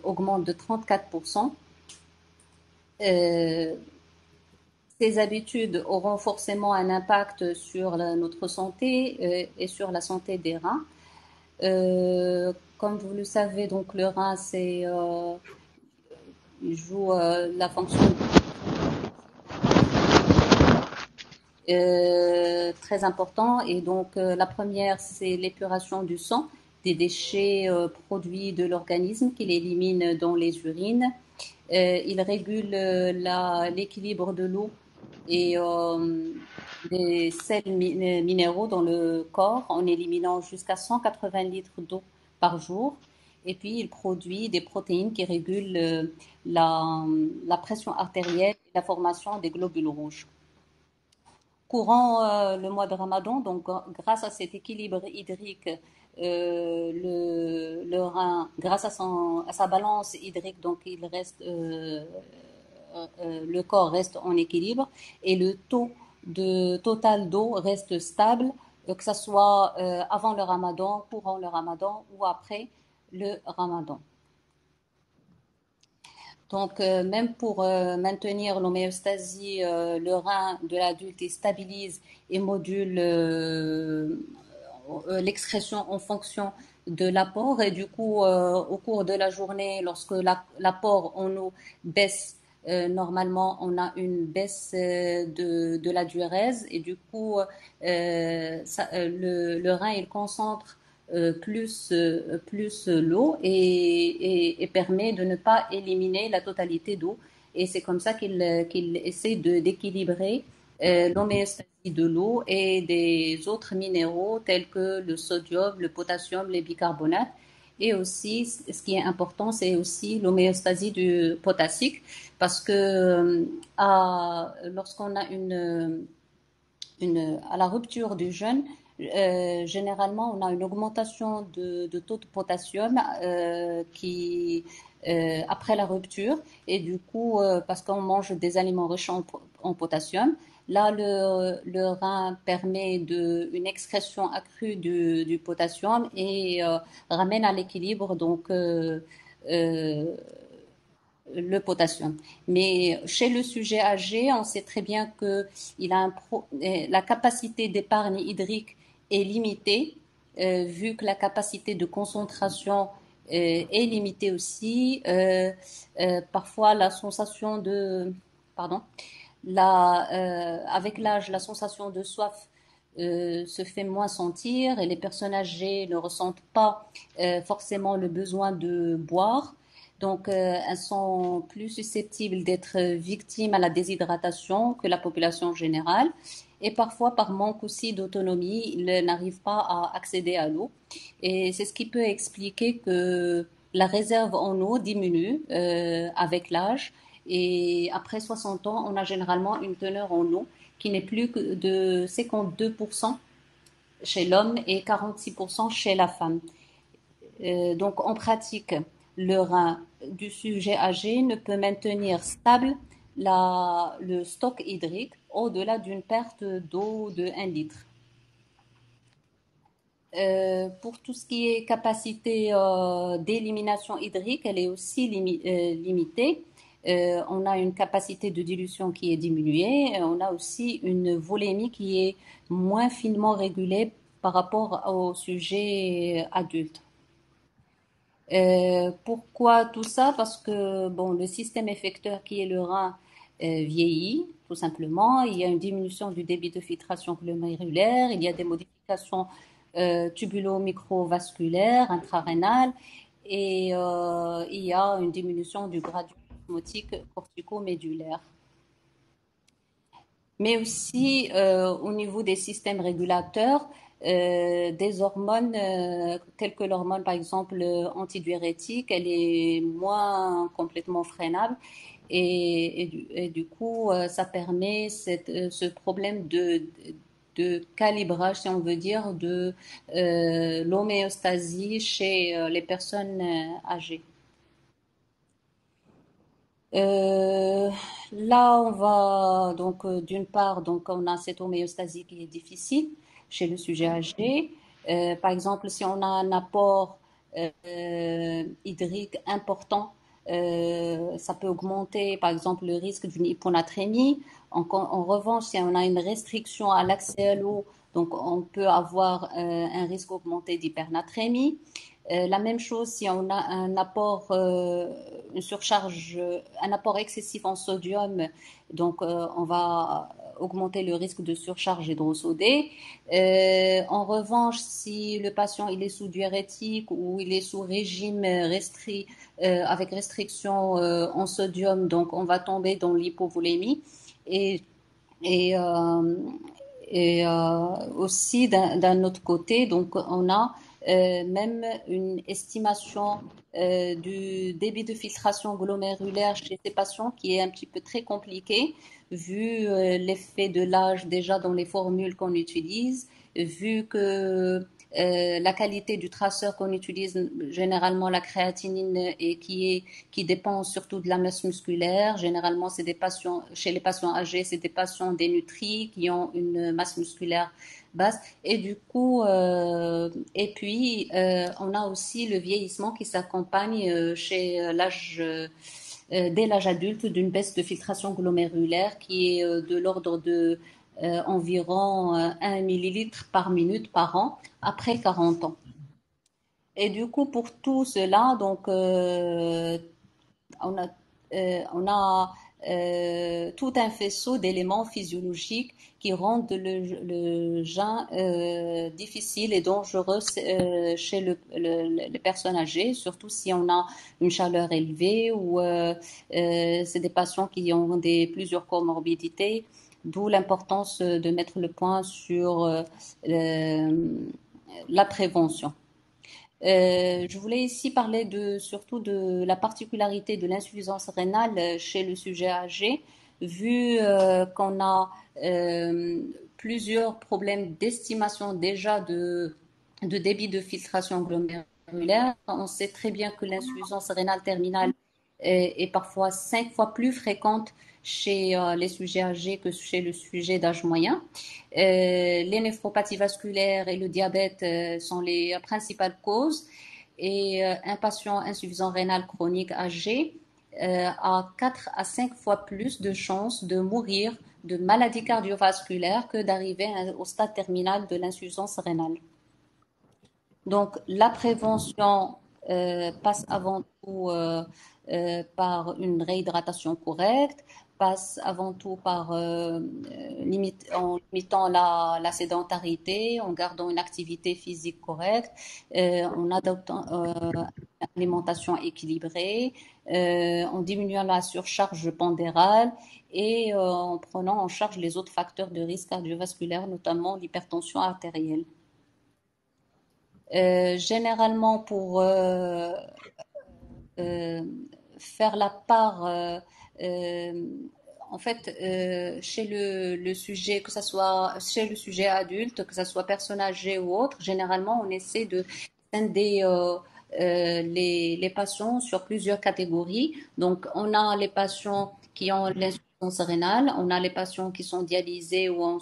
augmente de 34%. Ces habitudes auront forcément un impact sur notre santé et sur la santé des reins. Comme vous le savez, donc le rein, il joue la fonction très important. Et donc la première, c'est l'épuration du sang, des déchets produits de l'organisme qu'il élimine dans les urines. Il régule l'équilibre de l'eau et des sels minéraux dans le corps en éliminant jusqu'à 180 litres d'eau par jour. Et puis, il produit des protéines qui régulent la pression artérielle et la formation des globules rouges. Courant le mois de Ramadan, donc grâce à cet équilibre hydrique, le rein, grâce à sa balance hydrique, donc il reste, le corps reste en équilibre et le taux total d'eau reste stable, que ce soit avant le Ramadan, pendant le Ramadan ou après le Ramadan. Donc, même pour maintenir l'homéostasie, le rein de l'adulte stabilise et module l'excrétion en fonction de l'apport. Et du coup, au cours de la journée, lorsque l'apport en eau baisse, normalement, on a une baisse de la diurèse. Et du coup, le rein, il concentre plus l'eau et permet de ne pas éliminer la totalité d'eau. Et c'est comme ça qu'il essaie d'équilibrer l'homéostasie de l'eau et des autres minéraux tels que le sodium, le potassium, les bicarbonates. Et aussi, ce qui est important, c'est aussi l'homéostasie du potassique, parce que lorsqu'on a à la rupture du jeûne, généralement, on a une augmentation de taux de potassium après la rupture, et du coup, parce qu'on mange des aliments riches en potassium, là, le rein permet une excrétion accrue du potassium et ramène à l'équilibre donc le potassium. Mais chez le sujet âgé, on sait très bien que la capacité d'épargne hydrique est limitée, vu que la capacité de concentration est limitée aussi. Parfois, la sensation avec l'âge, la sensation de soif se fait moins sentir, et les personnes âgées ne ressentent pas forcément le besoin de boire. Donc, elles sont plus susceptibles d'être victimes à la déshydratation que la population générale. Et parfois, par manque aussi d'autonomie, ils n'arrivent pas à accéder à l'eau. Et c'est ce qui peut expliquer que la réserve en eau diminue avec l'âge. Et après 60 ans, on a généralement une teneur en eau qui n'est plus que de 52% chez l'homme et 46% chez la femme. Donc, en pratique, le rein du sujet âgé ne peut maintenir stable le stock hydrique au-delà d'une perte d'eau de 1 litre. Pour tout ce qui est capacité d'élimination hydrique, elle est aussi limitée. On a une capacité de dilution qui est diminuée. On a aussi une volémie qui est moins finement régulée par rapport au sujet adulte. Pourquoi tout ça? Parce que le système effecteur qui est le rein vieillit, tout simplement. Il y a une diminution du débit de filtration glomérulaire, il y a des modifications tubulo-microvasculaire, intrarénal, et il y a une diminution du gradient osmotique cortico-médulaire. Mais aussi au niveau des systèmes régulateurs, des hormones, telles que l'hormone par exemple antidiurétique, elle est moins complètement freinable et du coup ça permet ce problème de calibrage, si on veut dire, de l'homéostasie chez les personnes âgées. Euh, Là, on va donc d'une part, donc on a cette homéostasie qui est difficile chez le sujet âgé. Par exemple, si on a un apport hydrique important, ça peut augmenter, par exemple, le risque d'une hyponatrémie. En revanche, si on a une restriction à l'accès à l'eau, donc on peut avoir un risque augmenté d'hypernatrémie. La même chose si on a un apport, une surcharge, un apport excessif en sodium, donc on va augmenter le risque de surcharge hydrosodée. En revanche, si le patient il est sous diurétique ou il est sous régime restrit avec restriction en sodium, donc on va tomber dans l'hypovolémie et et, euh, aussi d'un autre côté, donc on a même une estimation du débit de filtration glomérulaire chez ces patients qui est un petit peu très compliqué vu l'effet de l'âge déjà dans les formules qu'on utilise, vu que la qualité du traceur qu'on utilise, généralement la créatinine, et qui dépend surtout de la masse musculaire. Généralement, c'est des patients, chez les patients âgés, c'est des patients dénutris qui ont une masse musculaire basse. Et du coup, et puis, on a aussi le vieillissement qui s'accompagne chez dès l'âge adulte d'une baisse de filtration glomérulaire qui est de l'ordre de environ 1 millilitre par minute par an après 40 ans. Et du coup, pour tout cela, donc, on a, on a tout un faisceau d'éléments physiologiques qui rendent le jeûne difficile et dangereux chez les personnes âgées, surtout si on a une chaleur élevée ou c'est des patients qui ont plusieurs comorbidités, d'où l'importance de mettre le point sur la prévention. Je voulais ici parler surtout de la particularité de l'insuffisance rénale chez le sujet âgé, vu qu'on a plusieurs problèmes d'estimation déjà de débit de filtration glomérulaire. On sait très bien que l'insuffisance rénale terminale est parfois 5 fois plus fréquente chez les sujets âgés que chez le sujet d'âge moyen. Les néphropathies vasculaires et le diabète sont les principales causes. Et un patient insuffisant rénal chronique âgé a 4 à 5 fois plus de chances de mourir de maladies cardiovasculaires que d'arriver au stade terminal de l'insuffisance rénale. Donc, la prévention passe avant tout par une réhydratation correcte, passe avant tout par en limitant la sédentarité, en gardant une activité physique correcte, en adoptant une alimentation équilibrée, en diminuant la surcharge pondérale et en prenant en charge les autres facteurs de risque cardiovasculaire, notamment l'hypertension artérielle. Généralement, pour faire la part, en fait, chez le sujet, que ce soit chez le sujet adulte, que ce soit personne âgée ou autre, généralement, on essaie de scinder les patients sur plusieurs catégories. Donc, on a les patients qui ont l'insuffisance rénale, on a les patients qui sont dialysés ou en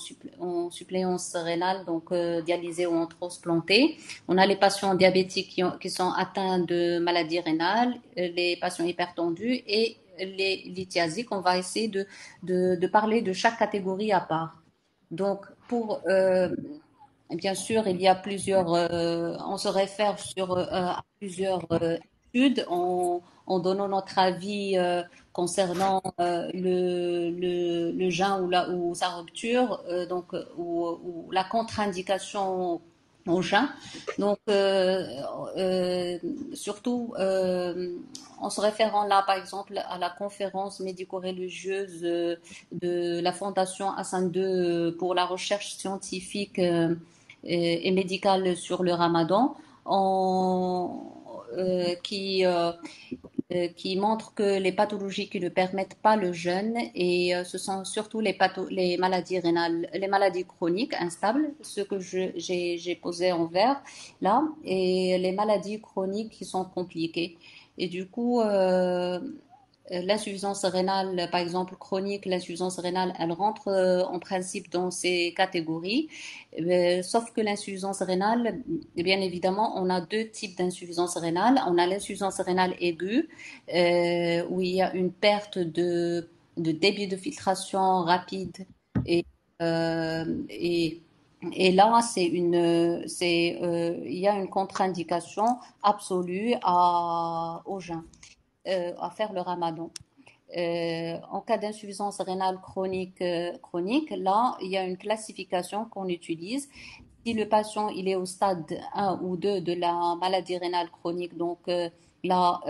suppléance rénale, donc dialysés ou en transplantés. On a les patients diabétiques qui sont atteints de maladies rénales, les patients hypertendus et les lithiasiques. On va essayer de parler de chaque catégorie à part. Donc, bien sûr, il y a on se réfère à plusieurs études en donnant notre avis concernant le jeûne ou sa rupture, ou la contre-indication au jeûne. Donc, surtout en se référant là, par exemple, à la conférence médico-religieuse de la Fondation Hassan II pour la recherche scientifique et médicale sur le Ramadan, en, euh, qui euh, qui montre que les pathologies qui ne permettent pas le jeûne, et ce sont surtout les maladies rénales, les maladies chroniques instables, ce que j'ai posé en vert là, et les maladies chroniques qui sont compliquées. Et du coup, l'insuffisance rénale, par exemple chronique, l'insuffisance rénale, elle rentre en principe dans ces catégories. Sauf que l'insuffisance rénale, bien évidemment, on a deux types d'insuffisance rénale. On a l'insuffisance rénale aiguë, où il y a une perte de débit de filtration rapide et, euh, et et là, il y a une contre-indication absolue au jeûne, à faire le ramadan. En cas d'insuffisance rénale chronique, là, il y a une classification qu'on utilise. Si le patient il est au stade 1 ou 2 de la maladie rénale chronique, donc là,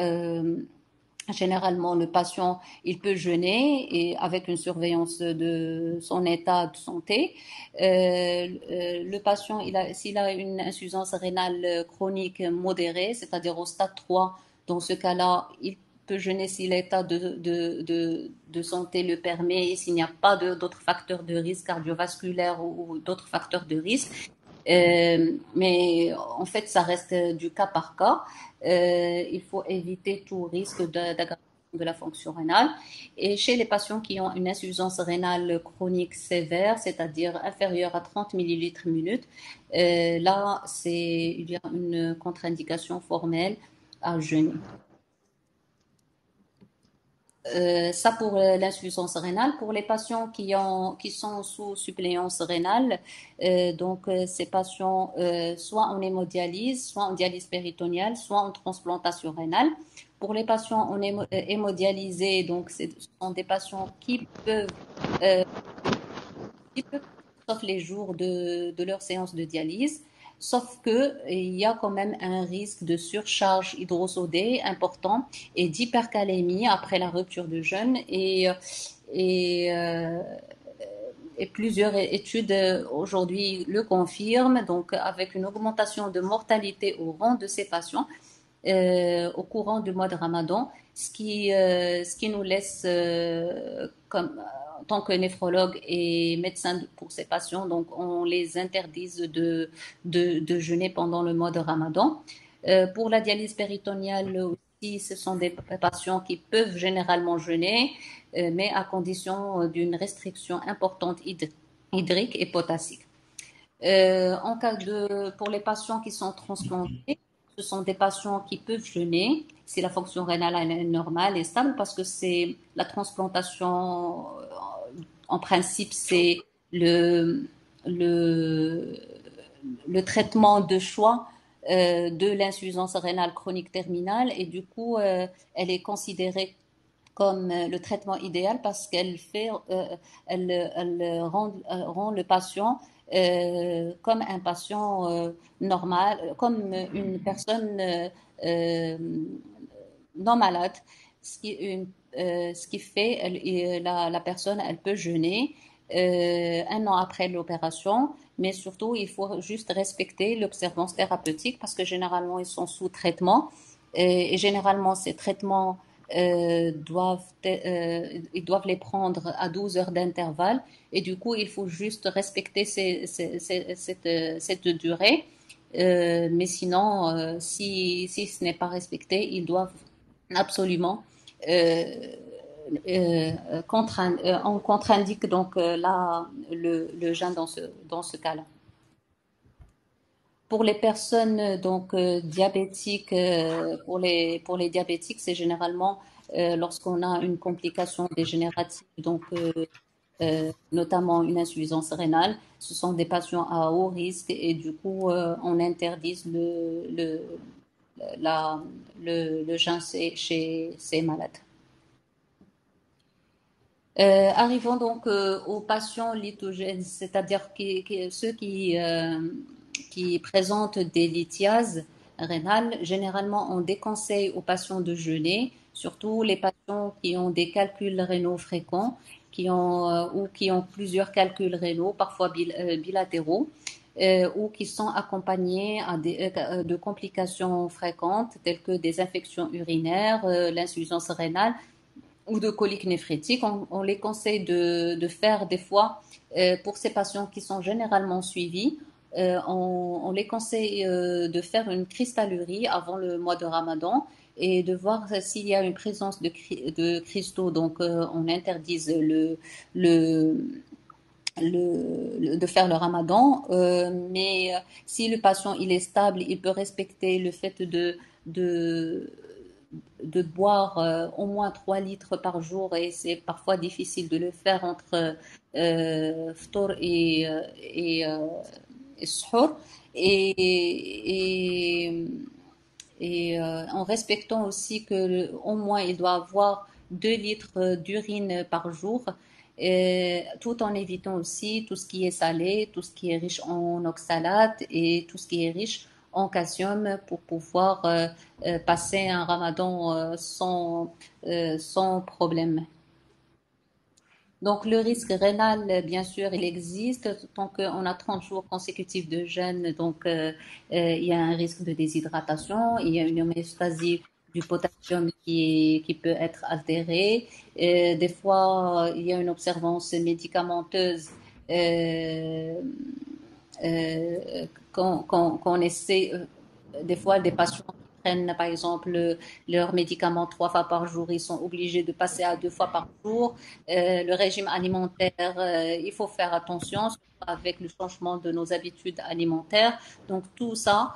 généralement, le patient, il peut jeûner et avec une surveillance de son état de santé. Le patient, s'il a une insuffisance rénale chronique modérée, c'est-à-dire au stade 3, dans ce cas-là, il peut jeûner si l'état de santé le permet et s'il n'y a pas d'autres facteurs de risque cardiovasculaires ou d'autres facteurs de risque. Mais en fait, ça reste du cas par cas. Il faut éviter tout risque d'aggravation de la fonction rénale. Et chez les patients qui ont une insuffisance rénale chronique sévère, c'est-à-dire inférieure à 30 millilitres minute, là, il y a une contre-indication formelle à jeûner. Ça pour l'insuffisance rénale. Pour les patients qui sont sous suppléance rénale, donc ces patients soit en hémodialyse, soit en dialyse péritoniale, soit en transplantation rénale. Pour les patients en hémodialysés, donc ce sont des patients euh, sauf les jours de leur séance de dialyse. Sauf que il y a quand même un risque de surcharge hydrosodée important et d'hypercalémie après la rupture de jeûne et, euh, et plusieurs études aujourd'hui le confirment, donc avec une augmentation de mortalité au rang de ces patients au courant du mois de Ramadan, ce qui nous laisse en tant que néphrologue et médecin pour ces patients, donc on les interdise de jeûner pendant le mois de Ramadan. Pour la dialyse péritoniale aussi, ce sont des patients qui peuvent généralement jeûner, mais à condition d'une restriction importante hydrique et potassique. Pour les patients qui sont transplantés, ce sont des patients qui peuvent jeûner si la fonction rénale est normale et stable parce que c'est la transplantation, en principe, c'est le, le, le traitement de choix de l'insuffisance rénale chronique terminale et du coup, elle est considérée comme le traitement idéal parce elle rend le patient comme un patient normal, comme une personne euh, non malade, ce qui fait la personne, elle peut jeûner un an après l'opération, mais surtout, il faut juste respecter l'observance thérapeutique parce que généralement, ils sont sous traitement et généralement, ces traitements ils doivent les prendre à 12 heures d'intervalle et du coup, il faut juste respecter cette durée. Mais sinon, si ce n'est pas respecté, ils doivent absolument euh, on contre-indique donc là le jeûne dans ce cas-là. Pour les personnes donc diabétiques, pour les diabétiques, c'est généralement lorsqu'on a une complication dégénérative, donc notamment une insuffisance rénale. Ce sont des patients à haut risque et du coup on interdit le jeûne chez ces malades. Arrivons donc aux patients lithogènes, c'est-à-dire ceux qui présentent des lithiases rénales, généralement on déconseille aux patients de jeûner, surtout les patients qui ont des calculs rénaux fréquents, ou qui ont plusieurs calculs rénaux, parfois bilatéraux, ou qui sont accompagnés de complications fréquentes telles que des infections urinaires, l'insuffisance rénale ou de coliques néphrétiques. On les conseille de faire des fois, pour ces patients qui sont généralement suivis, on les conseille de faire une cristallerie avant le mois de Ramadan et de voir s'il y a une présence de cristaux. Donc, on interdise le, de faire le Ramadan, mais si le patient il est stable, il peut respecter le fait de, de boire au moins 3 litres par jour, et c'est parfois difficile de le faire entre ftour et suhour, et, en respectant aussi que au moins il doit avoir 2 litres d'urine par jour, tout en évitant aussi tout ce qui est salé, tout ce qui est riche en oxalate et tout ce qui est riche en calcium, pour pouvoir passer un ramadan sans problème. Donc le risque rénal, bien sûr, il existe tant qu'on a 30 jours consécutifs de jeûne. Donc il y a un risque de déshydratation, il y a une homéostasie du potassium qui peut être altérée. Des fois, il y a une observance médicamenteuse, euh, qu'on essaie, des fois des patients qui prennent par exemple leurs médicaments 3 fois par jour, ils sont obligés de passer à 2 fois par jour. Le régime alimentaire, il faut faire attention avec le changement de nos habitudes alimentaires. Donc tout ça,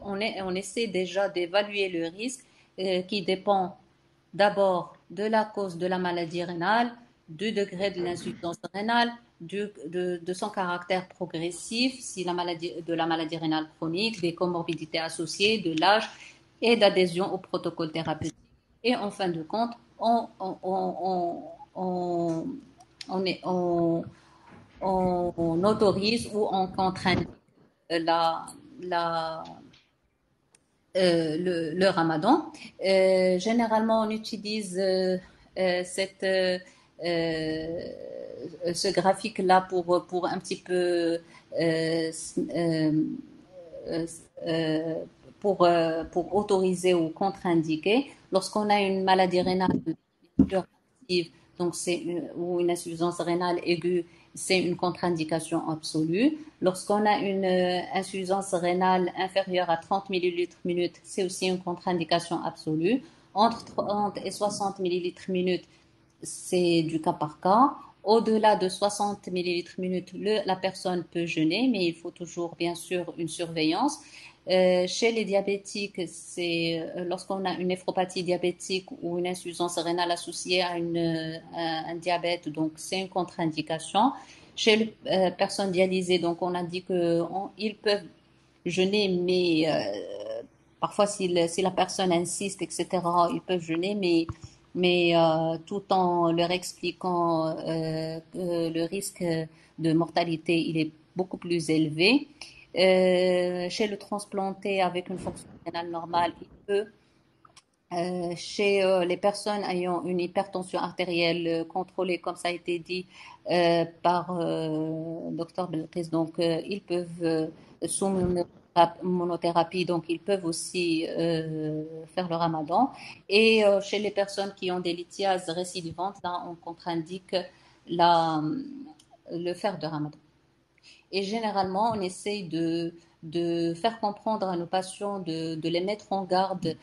on essaie déjà d'évaluer le risque, qui dépend d'abord de la cause de la maladie rénale, du degré de l'insuffisance rénale, de son caractère progressif, si de la maladie rénale chronique, des comorbidités associées, de l'âge et d'adhésion au protocole thérapeutique. Et en fin de compte, on autorise ou on contraint la, la, le ramadan. Généralement, on utilise ce graphique-là pour un petit peu euh, euh, euh, pour autoriser ou contre-indiquer. Lorsqu'on a une maladie rénale active, donc ou une insuffisance rénale aiguë, c'est une contre-indication absolue. Lorsqu'on a une insuffisance rénale inférieure à 30 millilitres minute, c'est aussi une contre-indication absolue. Entre 30 et 60 millilitres minute, c'est du cas par cas. Au-delà de 60 millilitres minute, la personne peut jeûner, mais il faut toujours, bien sûr, une surveillance. Chez les diabétiques, c'est lorsqu'on a une néphropathie diabétique ou une insuffisance rénale associée à un diabète, donc c'est une contre-indication. Chez les personnes dialysées, donc on a dit qu'ils peuvent jeûner, mais parfois si la personne insiste, etc., ils peuvent jeûner, mais tout en leur expliquant que le risque de mortalité il est beaucoup plus élevé. Chez le transplanté avec une fonction rénale normale, il peut. Chez les personnes ayant une hypertension artérielle contrôlée, comme ça a été dit par Dr Belkis, donc ils peuvent, sous monothérapie, donc ils peuvent aussi faire le ramadan. Et chez les personnes qui ont des lithiases récidivantes, là, on contre-indique le faire de ramadan. Et généralement, on essaye de faire comprendre à nos patients, de les mettre en garde,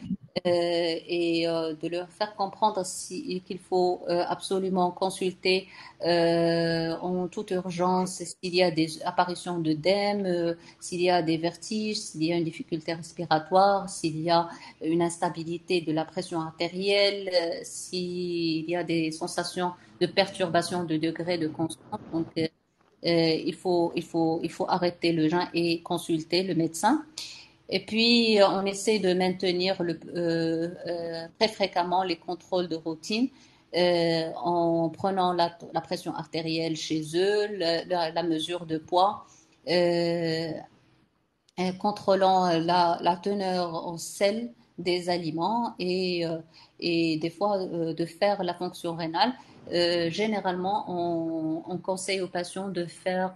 et de leur faire comprendre qu'il faut absolument consulter en toute urgence s'il y a des apparitions d'œdème, s'il y a des vertiges, s'il y a une difficulté respiratoire, s'il y a une instabilité de la pression artérielle, s'il y a des sensations de perturbation de degré de conscience. Donc, il faut arrêter le jeûne et consulter le médecin. Et puis, on essaie de maintenir très fréquemment les contrôles de routine en prenant la pression artérielle chez eux, la mesure de poids, euh, contrôlant la teneur en sel des aliments et des fois de faire la fonction rénale. Généralement, on conseille aux patients de faire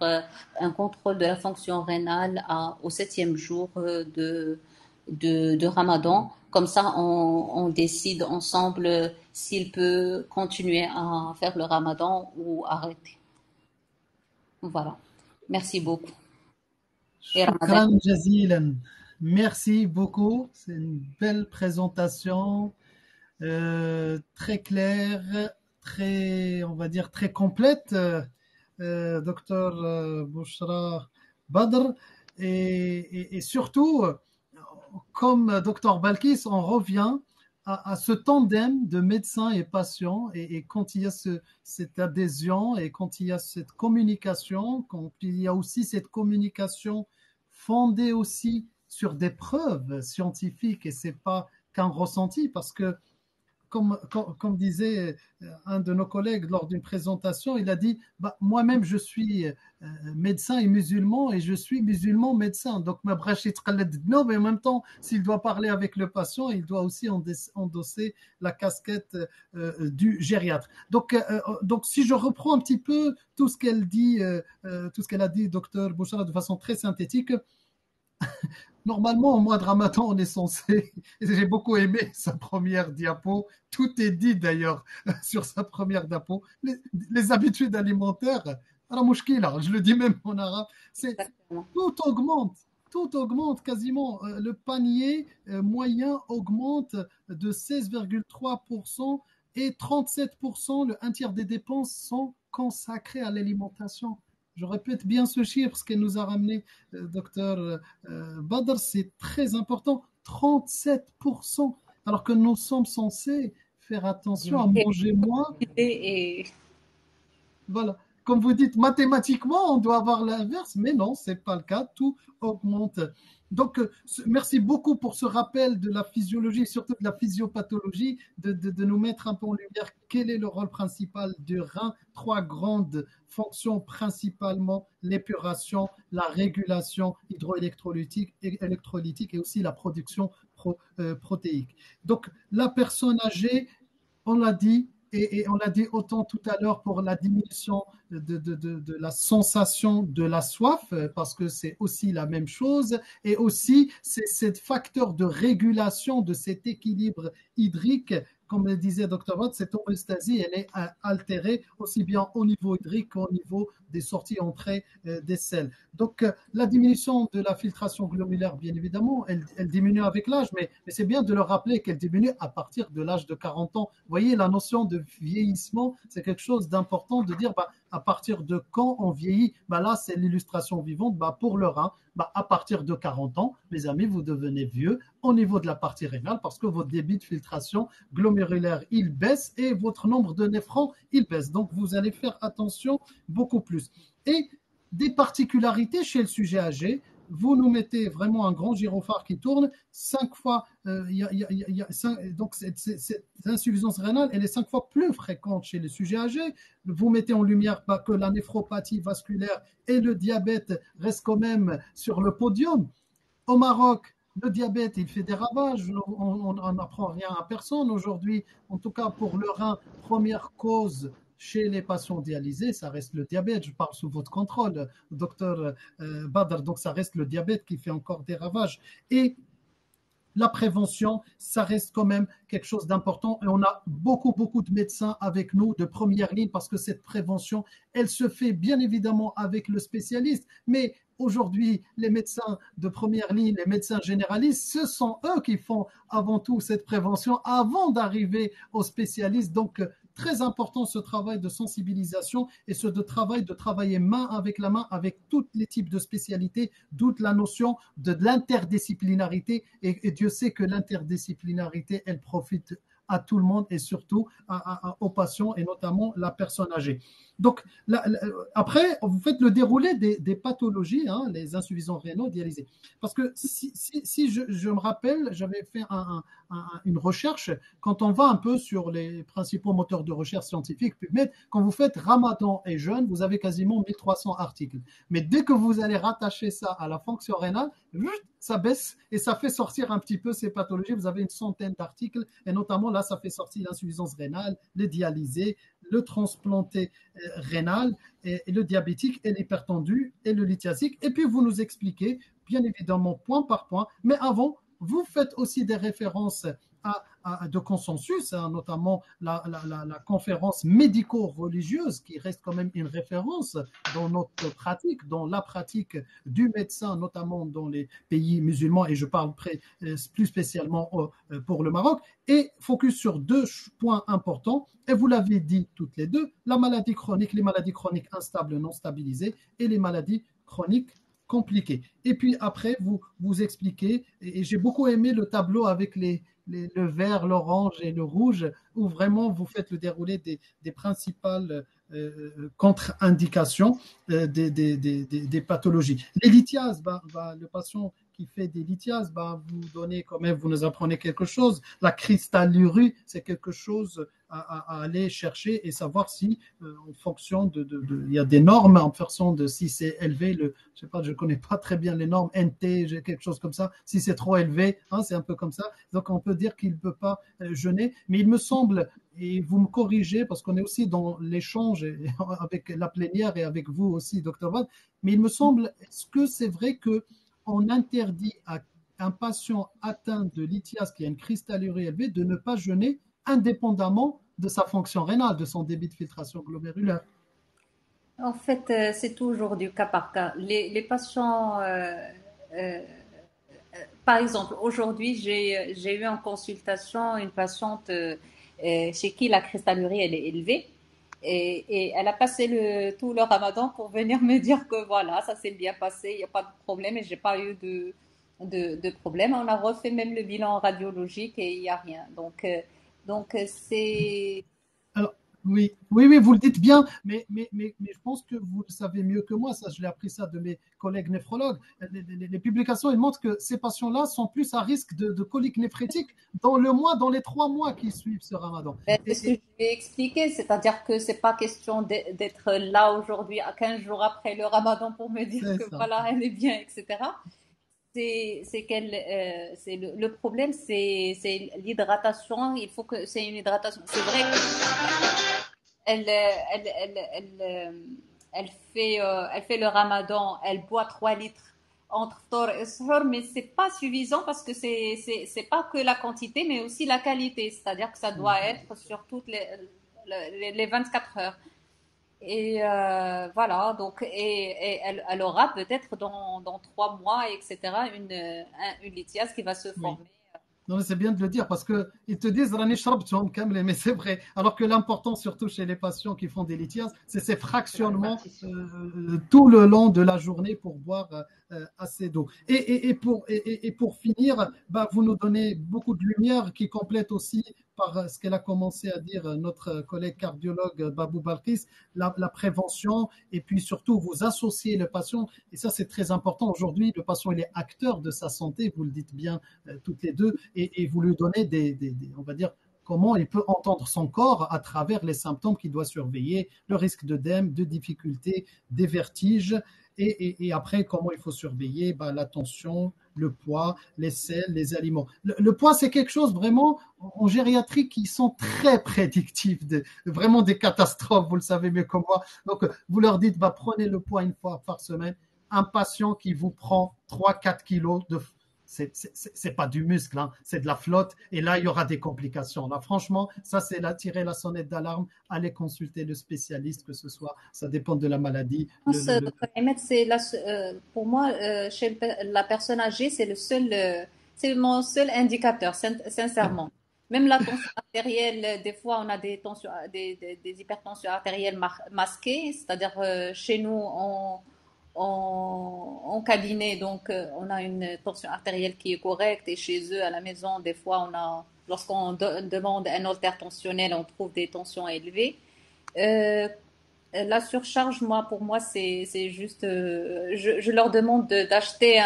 un contrôle de la fonction rénale au 7e jour de Ramadan. Comme ça, on décide ensemble s'il peut continuer à faire le Ramadan ou arrêter. Voilà. Merci beaucoup. Et Ramadan. Shukran jazilan. Merci beaucoup. C'est une belle présentation, très claire, très, on va dire, très complète, docteur Bouchra Badr. Et surtout, comme docteur Balkis, on revient à ce tandem de médecins et patients. Et quand il y a cette adhésion et quand il y a cette communication, quand il y a aussi cette communication fondée aussi sur des preuves scientifiques et c'est pas qu'un ressenti parce que comme disait un de nos collègues lors d'une présentation, il a dit bah, moi-même je suis médecin et musulman et je suis musulman médecin. Donc ma brèche est très mais en même temps, s'il doit parler avec le patient, il doit aussi endosser la casquette du gériatre. Donc si je reprends un petit peu tout ce qu'elle dit, tout ce qu'elle a dit, docteur Bouchra, de façon très synthétique. Normalement, au mois de Ramadan, on est censé. J'ai beaucoup aimé sa première diapo. Tout est dit d'ailleurs sur sa première diapo. Les habitudes alimentaires, je le dis même en arabe, tout augmente. Tout augmente quasiment. Le panier moyen augmente de 16,3% et 37%. Un tiers des dépenses sont consacrées à l'alimentation. Je répète bien ce chiffre, ce qu'elle nous a ramené, docteur Badr, c'est très important, 37%, alors que nous sommes censés faire attention à manger moins. Et Voilà. Comme vous dites, mathématiquement, on doit avoir l'inverse, mais non, ce n'est pas le cas, tout augmente. Donc, merci beaucoup pour ce rappel de la physiologie, surtout de la physiopathologie, de nous mettre un peu en lumière quel est le rôle principal du rein. 3 grandes fonctions principalement, l'épuration, la régulation hydroélectrolytique et aussi la production protéique. Donc, la personne âgée, on l'a dit, et on l'a dit autant tout à l'heure pour la diminution de la sensation de la soif, parce que c'est aussi la même chose, et aussi c'est ce facteur de régulation de cet équilibre hydrique. Comme le disait Dr. Watt, cette homéostasie, elle est altérée aussi bien au niveau hydrique qu'au niveau des sorties-entrées des selles. Donc, la diminution de la filtration glomérulaire, bien évidemment, elle diminue avec l'âge, mais c'est bien de le rappeler qu'elle diminue à partir de l'âge de 40 ans. Vous voyez, la notion de vieillissement, c'est quelque chose d'important de dire, à partir de quand on vieillit, là, c'est l'illustration vivante, pour le rein, à partir de 40 ans, mes amis, vous devenez vieux au niveau de la partie rénale parce que votre débit de filtration glomérulaire, il baisse et votre nombre de néphrons, il baisse. Donc, vous allez faire attention beaucoup plus. Et des particularités chez le sujet âgé, vous nous mettez vraiment un grand gyrophare qui tourne 5 fois, donc cette insuffisance rénale, elle est 5 fois plus fréquente chez les sujets âgés. Vous mettez en lumière que la néphropathie vasculaire et le diabète restent quand même sur le podium. Au Maroc, le diabète, il fait des ravages. On n'apprend rien à personne aujourd'hui. En tout cas, pour le rein, première cause chez les patients dialysés, ça reste le diabète. Je parle sous votre contrôle, docteur Badr. Donc, ça reste le diabète qui fait encore des ravages. Et la prévention, ça reste quand même quelque chose d'important et on a beaucoup de médecins avec nous de première ligne parce que cette prévention, elle se fait bien évidemment avec le spécialiste, mais aujourd'hui, les médecins de première ligne, les médecins généralistes, ce sont eux qui font avant tout cette prévention avant d'arriver aux spécialistes. Donc, très important ce travail de sensibilisation et ce de travailler main avec la main avec tous les types de spécialités, d'où la notion de l'interdisciplinarité et Dieu sait que l'interdisciplinarité, elle profite à tout le monde et surtout aux patients et notamment la personne âgée. Donc, après, vous faites le déroulé des pathologies, hein, les insuffisants rénaux dialysés. Parce que si je me rappelle, j'avais fait une recherche, quand on va un peu sur les principaux moteurs de recherche scientifique, PubMed, quand vous faites Ramadan et jeûne, vous avez quasiment 1300 articles. Mais dès que vous allez rattacher ça à la fonction rénale, ça baisse et ça fait sortir un petit peu ces pathologies. Vous avez une centaine d'articles et notamment là, ça fait sortir l'insuffisance rénale, les dialysés, le transplanté rénal, et le diabétique, et l'hypertendu, et le lithiasique. Et puis, vous nous expliquez, bien évidemment, point par point. Mais avant, vous faites aussi des références de consensus, hein, notamment la conférence médico-religieuse, qui reste quand même une référence dans notre pratique, dans la pratique du médecin, notamment dans les pays musulmans, et je parle plus spécialement pour le Maroc, et focus sur deux points importants, et vous l'avez dit toutes les deux, la maladie chronique, les maladies chroniques instables non stabilisées, et les maladies chroniques compliquées. Et puis après, vous expliquez, et j'ai beaucoup aimé le tableau avec le vert, l'orange et le rouge, où vraiment vous faites le déroulé des principales contre-indications des pathologies. Les lithiases, le patient qui fait des lithiases, vous donnez quand même, vous nous apprenez quelque chose. La cristallurie, c'est quelque chose à aller chercher et savoir si, en fonction il y a des normes en fonction de si c'est élevé, je sais pas, je connais pas très bien les normes NT, quelque chose comme ça. Si c'est trop élevé, hein, c'est un peu comme ça. Donc on peut dire qu'il ne peut pas jeûner, mais il me semble, et vous me corrigez parce qu'on est aussi dans l'échange avec la plénière et avec vous aussi, Dr. Wad, mais il me semble, est-ce que c'est vrai que on interdit à un patient atteint de lithiase qui a une cristallurie élevée de ne pas jeûner indépendamment de sa fonction rénale, de son débit de filtration glomérulaire? En fait, c'est toujours du cas par cas. Les patients, euh, par exemple, aujourd'hui, j'ai eu en consultation une patiente chez qui la cristallurie elle est élevée. Et elle a passé tout le ramadan pour venir me dire que voilà, ça s'est bien passé, il n'y a pas de problème et j'ai pas eu de problème. On a refait même le bilan radiologique et il n'y a rien. Donc c'est. Alors, oui, oui, oui, vous le dites bien, mais je pense que vous le savez mieux que moi. Ça, je l'ai appris ça de mes collègues néphrologues. Les publications, ils montrent que ces patients-là sont plus à risque de colique néphrétique dans les 3 mois qui suivent ce ramadan. C'est ce que je vais expliquer, c'est-à-dire que c'est pas question d'être là aujourd'hui à 15 jours après le ramadan pour me dire C'est que ça. voilà, elle est bien, etc. C'est le problème, c'est l'hydratation. Il faut que c'est une hydratation. C'est vrai qu'elle elle, elle, elle, elle fait le ramadan, elle boit 3 litres entre ftor et suhoor, mais c'est pas suffisant parce que c'est pas que la quantité, mais aussi la qualité. C'est-à-dire que ça doit être sur toutes les 24 heures. Et voilà, donc, et elle aura peut-être dans 3 mois, etc., une lithiase qui va se Oui. former. Non, mais c'est bien de le dire parce qu'ils te disent Rani Shrab, mais c'est vrai. Alors que l'important, surtout chez les patients qui font des lithiases, c'est ces fractionnements tout le long de la journée pour boire assez d'eau. Et pour finir, vous nous donnez beaucoup de lumière qui complète aussi par ce qu'elle a commencé à dire notre collègue cardiologue Babou Balkis, la prévention et puis surtout vous associez le patient. Et ça, c'est très important. Aujourd'hui, le patient, il est acteur de sa santé, vous le dites bien toutes les deux, et vous lui donnez on va dire, comment il peut entendre son corps à travers les symptômes qu'il doit surveiller, le risque d'œdème, de difficultés, des vertiges, et après, comment il faut surveiller la tension, le poids, les sels, les aliments. Le poids, c'est quelque chose vraiment en gériatrie qui sont très prédictifs, vraiment des catastrophes, vous le savez mieux que moi. Donc, vous leur dites, prenez le poids une fois par semaine. Un patient qui vous prend 3-4 kilos c'est pas du muscle, hein, c'est de la flotte. Et là, il y aura des complications. Là, franchement, ça, c'est tirer la sonnette d'alarme, aller consulter le spécialiste, que ce soit, ça dépend de la maladie. Dr. Ahmed, pour moi, chez la personne âgée, c'est mon seul indicateur, sincèrement. Même la tension artérielle, des fois, on a des hypertensions artérielles masquées, c'est-à-dire chez nous, en cabinet, donc on a une tension artérielle qui est correcte, et chez eux, à la maison, des fois, lorsqu'on demande un holter tensionnel, on trouve des tensions élevées. La surcharge, pour moi, c'est juste, je leur demande d'acheter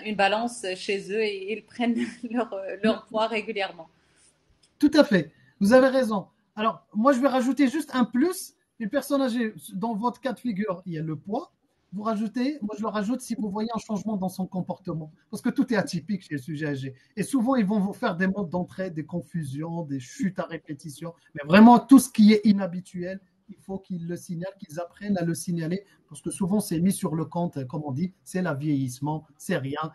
une balance chez eux et ils prennent leur poids régulièrement. Tout à fait. Vous avez raison. Alors, moi, je vais rajouter juste un plus. Une personne âgée, dans votre cas de figure, il y a le poids. Vous rajoutez, moi je le rajoute si vous voyez un changement dans son comportement. Parce que tout est atypique chez le sujet âgé. Et souvent, ils vont vous faire des modes d'entrée, des confusions, des chutes à répétition. Mais vraiment, tout ce qui est inhabituel, il faut qu'ils le signalent, qu'ils apprennent à le signaler. Parce que souvent, c'est mis sur le compte, comme on dit, c'est la vieillissement, c'est rien.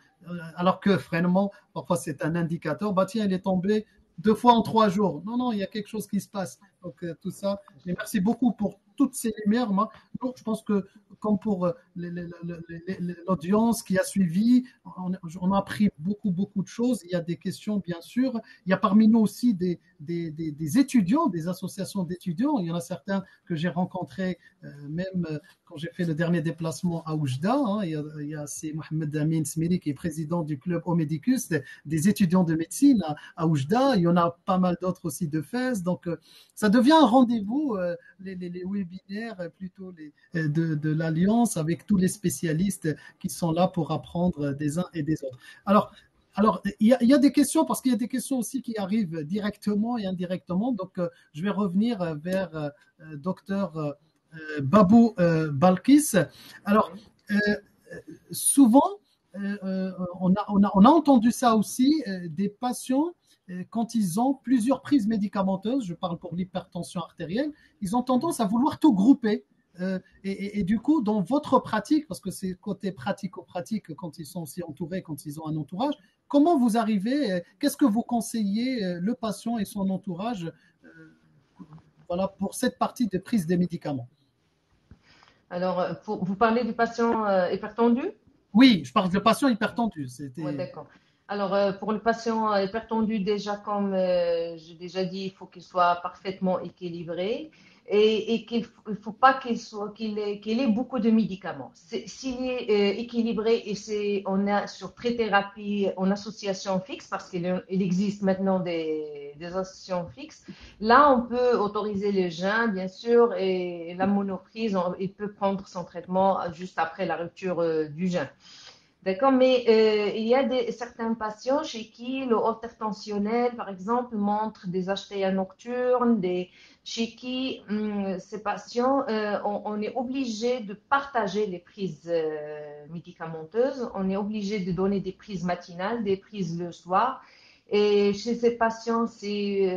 Alors que vraiment, parfois, c'est un indicateur. Bah tiens, il est tombé 2 fois en 3 jours. Non, non, il y a quelque chose qui se passe. Donc, tout ça. Et merci beaucoup pour toutes ces lumières. Moi, donc, je pense que, comme pour l'audience qui a suivi, on a appris beaucoup, beaucoup de choses. Il y a des questions, bien sûr. Il y a parmi nous aussi des étudiants, des associations d'étudiants. Il y en a certains que j'ai rencontrés, même quand j'ai fait le dernier déplacement à Oujda. Hein. Il y a c'est Mohamed Amin Smiri qui est président du club Omedicus, des étudiants de médecine à Oujda. Il y en a pas mal d'autres aussi de Fès. Donc, ça devient un rendez-vous, les webinaires plutôt de l'Alliance avec tous les spécialistes qui sont là pour apprendre des uns et des autres. Alors, il y a des questions, parce qu'il y a des questions aussi qui arrivent directement et indirectement. Donc, je vais revenir vers docteur Babou Balkis. Alors, souvent, on a entendu ça aussi, des patients, quand ils ont plusieurs prises médicamenteuses, je parle pour l'hypertension artérielle, ils ont tendance à vouloir tout grouper. Et du coup, dans votre pratique, parce que c'est côté pratico-pratique quand ils sont aussi entourés, quand ils ont un entourage, comment vous arrivez, qu'est-ce que vous conseillez le patient et son entourage, voilà, pour cette partie de prise des médicaments? Alors, vous parlez du patient hypertendu? Oui, je parle de patient hypertendu. Oui, C'était d'accord. Alors, pour le patient hypertendu, déjà, comme j'ai déjà dit, il faut qu'il soit parfaitement équilibré et qu'il ne faut pas qu'il ait beaucoup de médicaments. S'il est équilibré et on est sur pré-thérapie en association fixe, parce qu'il existe maintenant des associations fixes, là, on peut autoriser le jeûne, bien sûr, et la monoprise, il peut prendre son traitement juste après la rupture du jeûne. D'accord, mais il y a certains patients chez qui le hypertensionnel, par exemple, montre des HTA nocturnes, chez qui ces patients, on est obligé de partager les prises médicamenteuses, on est obligé de donner des prises matinales, des prises le soir. Et chez ces patients, il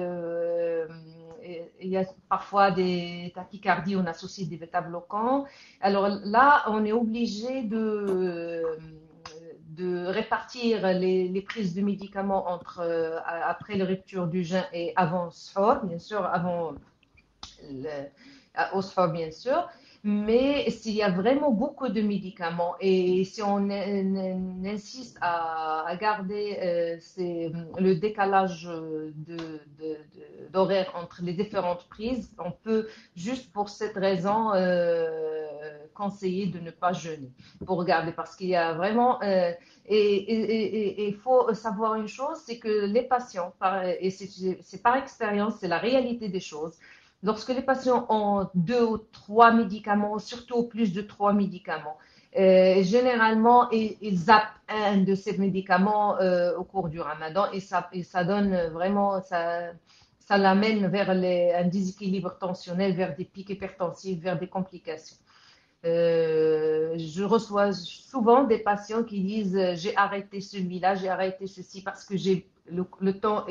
y a parfois des tachycardies, on associe des bêta-bloquants. Alors là, on est obligé de répartir les prises de médicaments après la rupture du jeûne et avant SHOR, bien sûr, au SHOR, bien sûr. Mais s'il y a vraiment beaucoup de médicaments et si on insiste à garder le décalage d'horaire entre les différentes prises, on peut juste pour cette raison conseiller de ne pas jeûner pour regarder parce qu'il y a vraiment et il faut savoir une chose, c'est que les patients, et c'est par expérience, c'est la réalité des choses. Lorsque les patients ont 2 ou 3 médicaments, surtout plus de 3 médicaments, généralement, ils zappent un de ces médicaments au cours du ramadan et ça donne vraiment, ça l'amène vers un déséquilibre tensionnel, vers des pics hypertensifs, vers des complications. Je reçois souvent des patients qui disent j'ai arrêté celui-là, j'ai arrêté ceci parce que j'ai le temps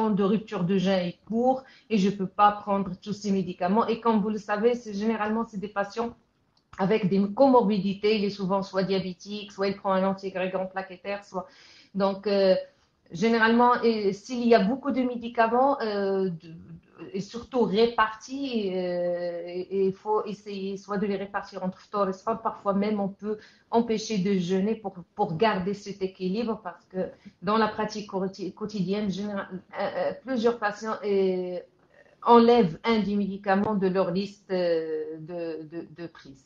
de rupture de jeûne est court et je ne peux pas prendre tous ces médicaments. Et comme vous le savez, généralement, c'est des patients avec des comorbidités. Il est souvent soit diabétique, soit il prend un antiagrégant plaquettaire, soit. Donc, généralement, s'il y a beaucoup de médicaments, et surtout répartis, il faut essayer soit de les répartir entre phtor et sphore. Parfois même, on peut empêcher de jeûner pour garder cet équilibre parce que dans la pratique quotidienne, plusieurs patients enlèvent un des médicaments de leur liste de prise.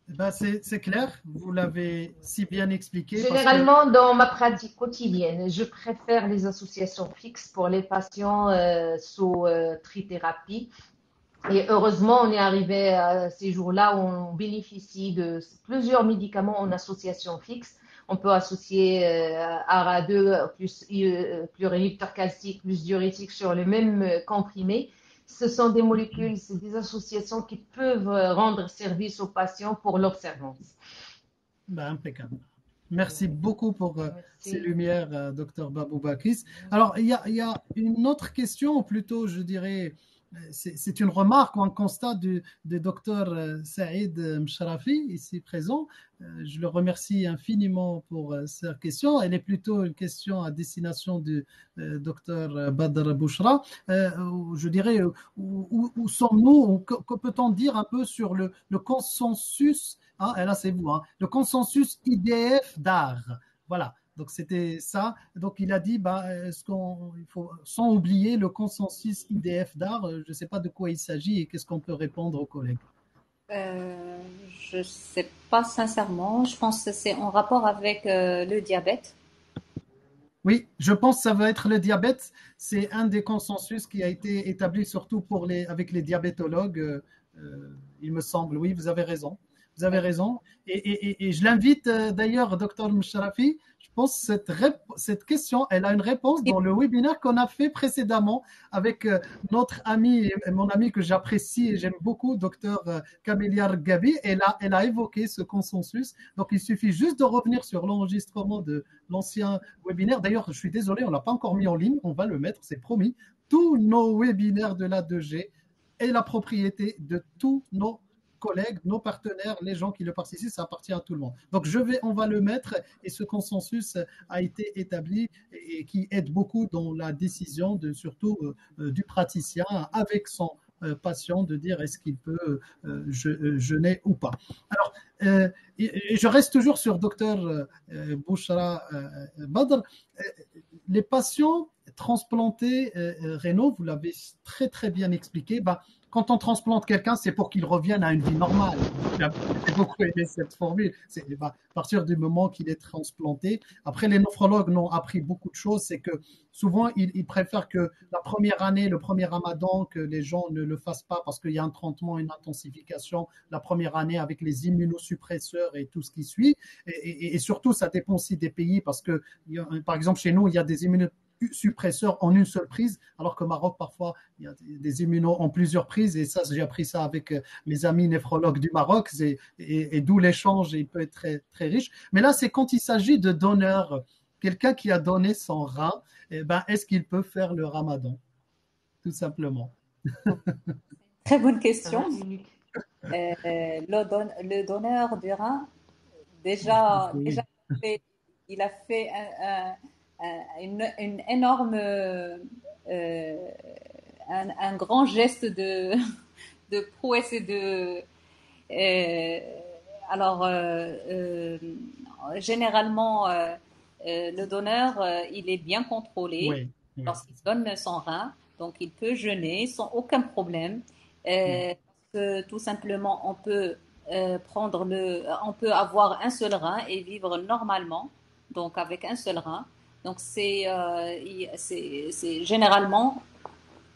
ben c'est clair, vous l'avez si bien expliqué parce que Généralement, dans ma pratique quotidienne, je préfère les associations fixes pour les patients sous trithérapie Et heureusement, on est arrivé à ces jours-là où on bénéficie de plusieurs médicaments en association fixe. On peut associer ARA2 plus réducteur calcique plus diurétique sur le même comprimé. Ce sont des molécules, c'est des associations qui peuvent rendre service aux patients pour l'observance. Ben, impeccable. Merci beaucoup pour ces Merci. lumières, docteur Babou Bakris. Alors, il y a une autre question, ou plutôt, je dirais, c'est une remarque ou un constat du docteur Saïd Msharafi, ici présent. Je le remercie infiniment pour sa question. Elle est plutôt une question à destination du docteur Badr Bouchra. Je dirais, où sommes-nous, que peut-on dire un peu sur le consensus, hein, et là c'est vous, hein, le consensus IDF d'art. Voilà. Donc c'était ça. Donc il a dit, bah, est-ce il faut, sans oublier le consensus IDF d'art, je ne sais pas de quoi il s'agit et qu'est-ce qu'on peut répondre aux collègues. Je sais pas sincèrement. Je pense que c'est en rapport avec le diabète. Oui, je pense que ça va être le diabète. C'est un des consensus qui a été établi surtout avec les diabétologues. Il me semble, oui, vous avez raison. Vous avez raison. Et je l'invite d'ailleurs, docteur Msharafi, je pense que cette question, elle a une réponse dans le webinaire qu'on a fait précédemment avec notre ami, mon ami que j'apprécie et j'aime beaucoup, docteur Kameliar Gabi. Elle a évoqué ce consensus. Donc, il suffit juste de revenir sur l'enregistrement de l'ancien webinaire. D'ailleurs, je suis désolé, on ne l'a pas encore mis en ligne. On va le mettre, c'est promis. Tous nos webinaires de la 2G est la propriété de tous nos collègues, nos partenaires, les gens qui le participent, ça appartient à tout le monde. Donc on va le mettre et ce consensus a été établi et qui aide beaucoup dans la décision surtout du praticien avec son patient de dire est-ce qu'il peut jeûner ou pas. Alors, et je reste toujours sur docteur Bouchra Badr. Les patients transplantés rénaux, vous l'avez très très bien expliqué, bah, quand on transplante quelqu'un, c'est pour qu'il revienne à une vie normale. J'ai beaucoup aimé cette formule. À partir du moment qu'il est transplanté. Après, les néphrologues n'ont appris beaucoup de choses. C'est que souvent, ils préfèrent que la première année, le premier ramadan, que les gens ne le fassent pas parce qu'il y a un traitement, une intensification la première année avec les immunosuppresseurs et tout ce qui suit. Et surtout, ça dépend aussi des pays parce que, par exemple, chez nous, il y a des immunosuppresseurs en une seule prise, alors qu'au Maroc, parfois, il y a des immunos en plusieurs prises. Et ça, j'ai appris ça avec mes amis néphrologues du Maroc. Et d'où l'échange, il peut être très, très riche. Mais là, c'est quand il s'agit de donneurs, quelqu'un qui a donné son rein, eh ben, est-ce qu'il peut faire le ramadan? Tout simplement. Très bonne question. Le donneur du rein, déjà il a fait une énorme, un grand geste de prouesse et de. Alors, généralement, le donneur, il est bien contrôlé lorsqu'il donne son rein, donc il peut jeûner sans aucun problème. Parce que tout simplement, on peut on peut avoir un seul rein et vivre normalement, donc avec un seul rein. Donc c'est généralement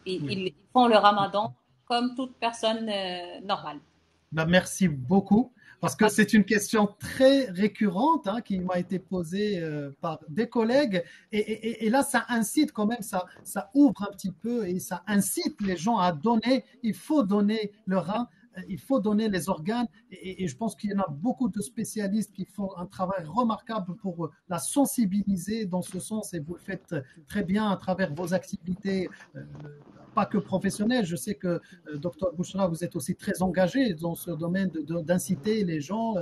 ils font le ramadan comme toute personne normale. Ben, merci beaucoup. Parce que c'est une question très récurrente hein, qui m'a été posée par des collègues. Et là, ça incite quand même, ça ouvre un petit peu et ça incite les gens à donner. Il faut donner le rein, il faut donner les organes. Et je pense qu'il y en a beaucoup de spécialistes qui font un travail remarquable pour la sensibiliser dans ce sens. Et vous le faites très bien à travers vos activités. Pas que professionnel. Je sais que, docteur Bouchra, vous êtes aussi très engagé dans ce domaine d'inciter les gens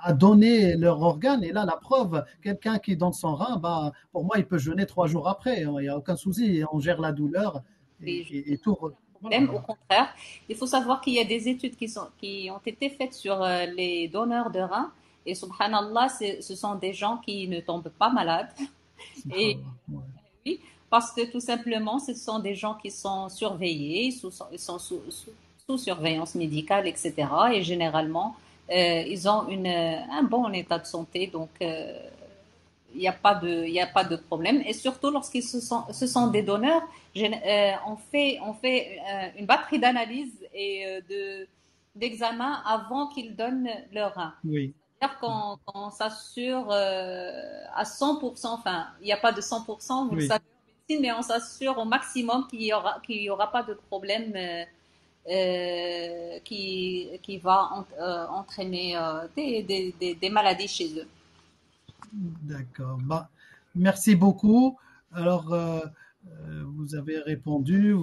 à donner leurs organes. Et là, la preuve, quelqu'un qui donne son rein, bah, pour moi, il peut jeûner 3 jours après. Il n'y a aucun souci. On gère la douleur et tout. Voilà. Au contraire, il faut savoir qu'il y a des études qui ont été faites sur les donneurs de reins. Et subhanallah, ce sont des gens qui ne tombent pas malades. Et oui, parce que tout simplement, ce sont des gens qui sont surveillés, sont sous surveillance médicale, etc. Et généralement, ils ont un bon état de santé. Donc, il y a pas de problème. Et surtout lorsqu'ils ce sont des donneurs, on fait une batterie d'analyse et d'examen avant qu'ils donnent leur rein. Oui. C'est-à-dire qu'on s'assure à 100%, enfin, il n'y a pas de 100%, vous le Oui. savez en médecine, mais on s'assure au maximum qu'il y aura pas de problème qui va entraîner des maladies chez eux. D'accord. Bah, merci beaucoup. Alors, vous avez répondu.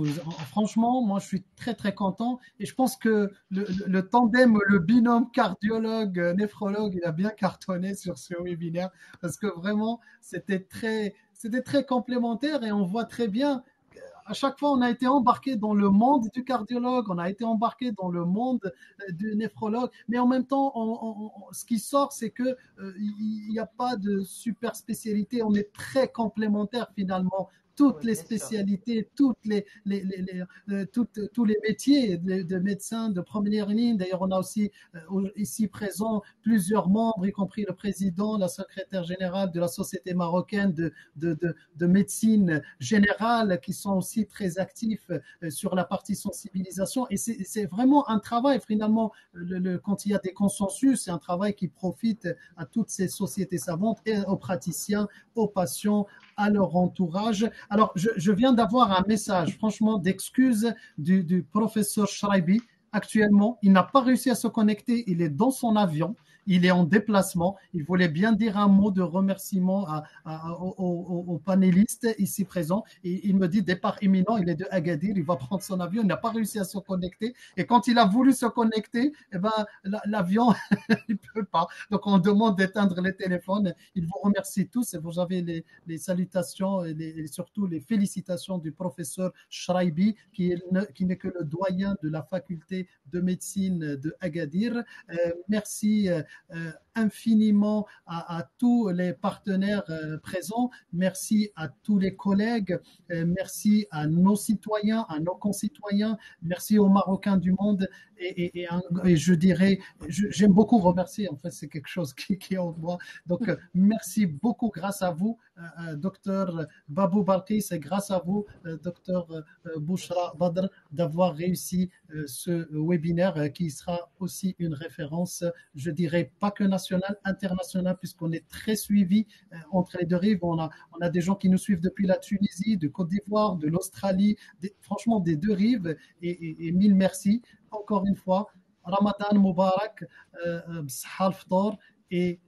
Franchement, moi, je suis très, très content. Et je pense que le tandem, le binôme cardiologue-néphrologue, il a bien cartonné sur ce webinaire parce que vraiment, c'était très complémentaire et on voit très bien à chaque fois, on a été embarqué dans le monde du cardiologue, on a été embarqué dans le monde du néphrologue, mais en même temps, ce qui sort, c'est que il n'y a pas de super spécialité, on est très complémentaires finalement. Toutes Oui, les bien sûr. spécialités, tous les métiers de médecins de première ligne. D'ailleurs, on a aussi ici présent plusieurs membres, y compris le président, la secrétaire générale de la Société marocaine de médecine générale qui sont aussi très actifs sur la partie sensibilisation. Et c'est vraiment un travail, finalement, quand il y a des consensus, c'est un travail qui profite à toutes ces sociétés savantes et aux praticiens, aux patients, à leur entourage. Alors, je viens d'avoir un message, franchement, d'excuses du professeur Shraibi. Actuellement, il n'a pas réussi à se connecter, il est dans son avion. Il est en déplacement. Il voulait bien dire un mot de remerciement aux panélistes ici présents. Et il me dit départ imminent. Il est de Agadir. Il va prendre son avion. Il n'a pas réussi à se connecter. Et quand il a voulu se connecter, eh ben, l'avion, il ne peut pas. Donc, on demande d'éteindre les téléphones. Il vous remercie tous et vous avez les salutations et surtout les félicitations du professeur Shraibi, qui n'est que le doyen de la faculté de médecine de Agadir. Merci infiniment à tous les partenaires présents. Merci à tous les collègues. Merci à nos citoyens, à nos concitoyens. Merci aux Marocains du monde. Et je dirais, j'aime beaucoup remercier. En fait, c'est quelque chose qui est en moi. Donc, merci beaucoup grâce à vous, docteur Babou Balkis, et grâce à vous, docteur Bouchra Badr, d'avoir réussi ce webinaire qui sera aussi une référence, je dirais pas que nationale, internationale, puisqu'on est très suivi entre les deux rives. On a des gens qui nous suivent depuis la Tunisie, de Côte d'Ivoire, de l'Australie, franchement des deux rives, et mille merci. Encore une fois, Ramadan Mubarak, B'Sahha al-Fطor, et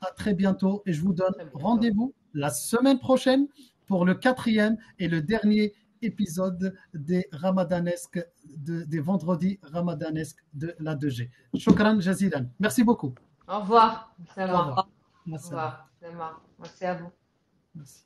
à très bientôt. Et je vous donne rendez-vous la semaine prochaine pour le 4e et le dernier épisode des ramadanesques, des vendredis ramadanesques de la 2G. Shukran jazilan. Merci beaucoup. Au revoir. Au revoir. Au revoir. Merci à vous. Merci.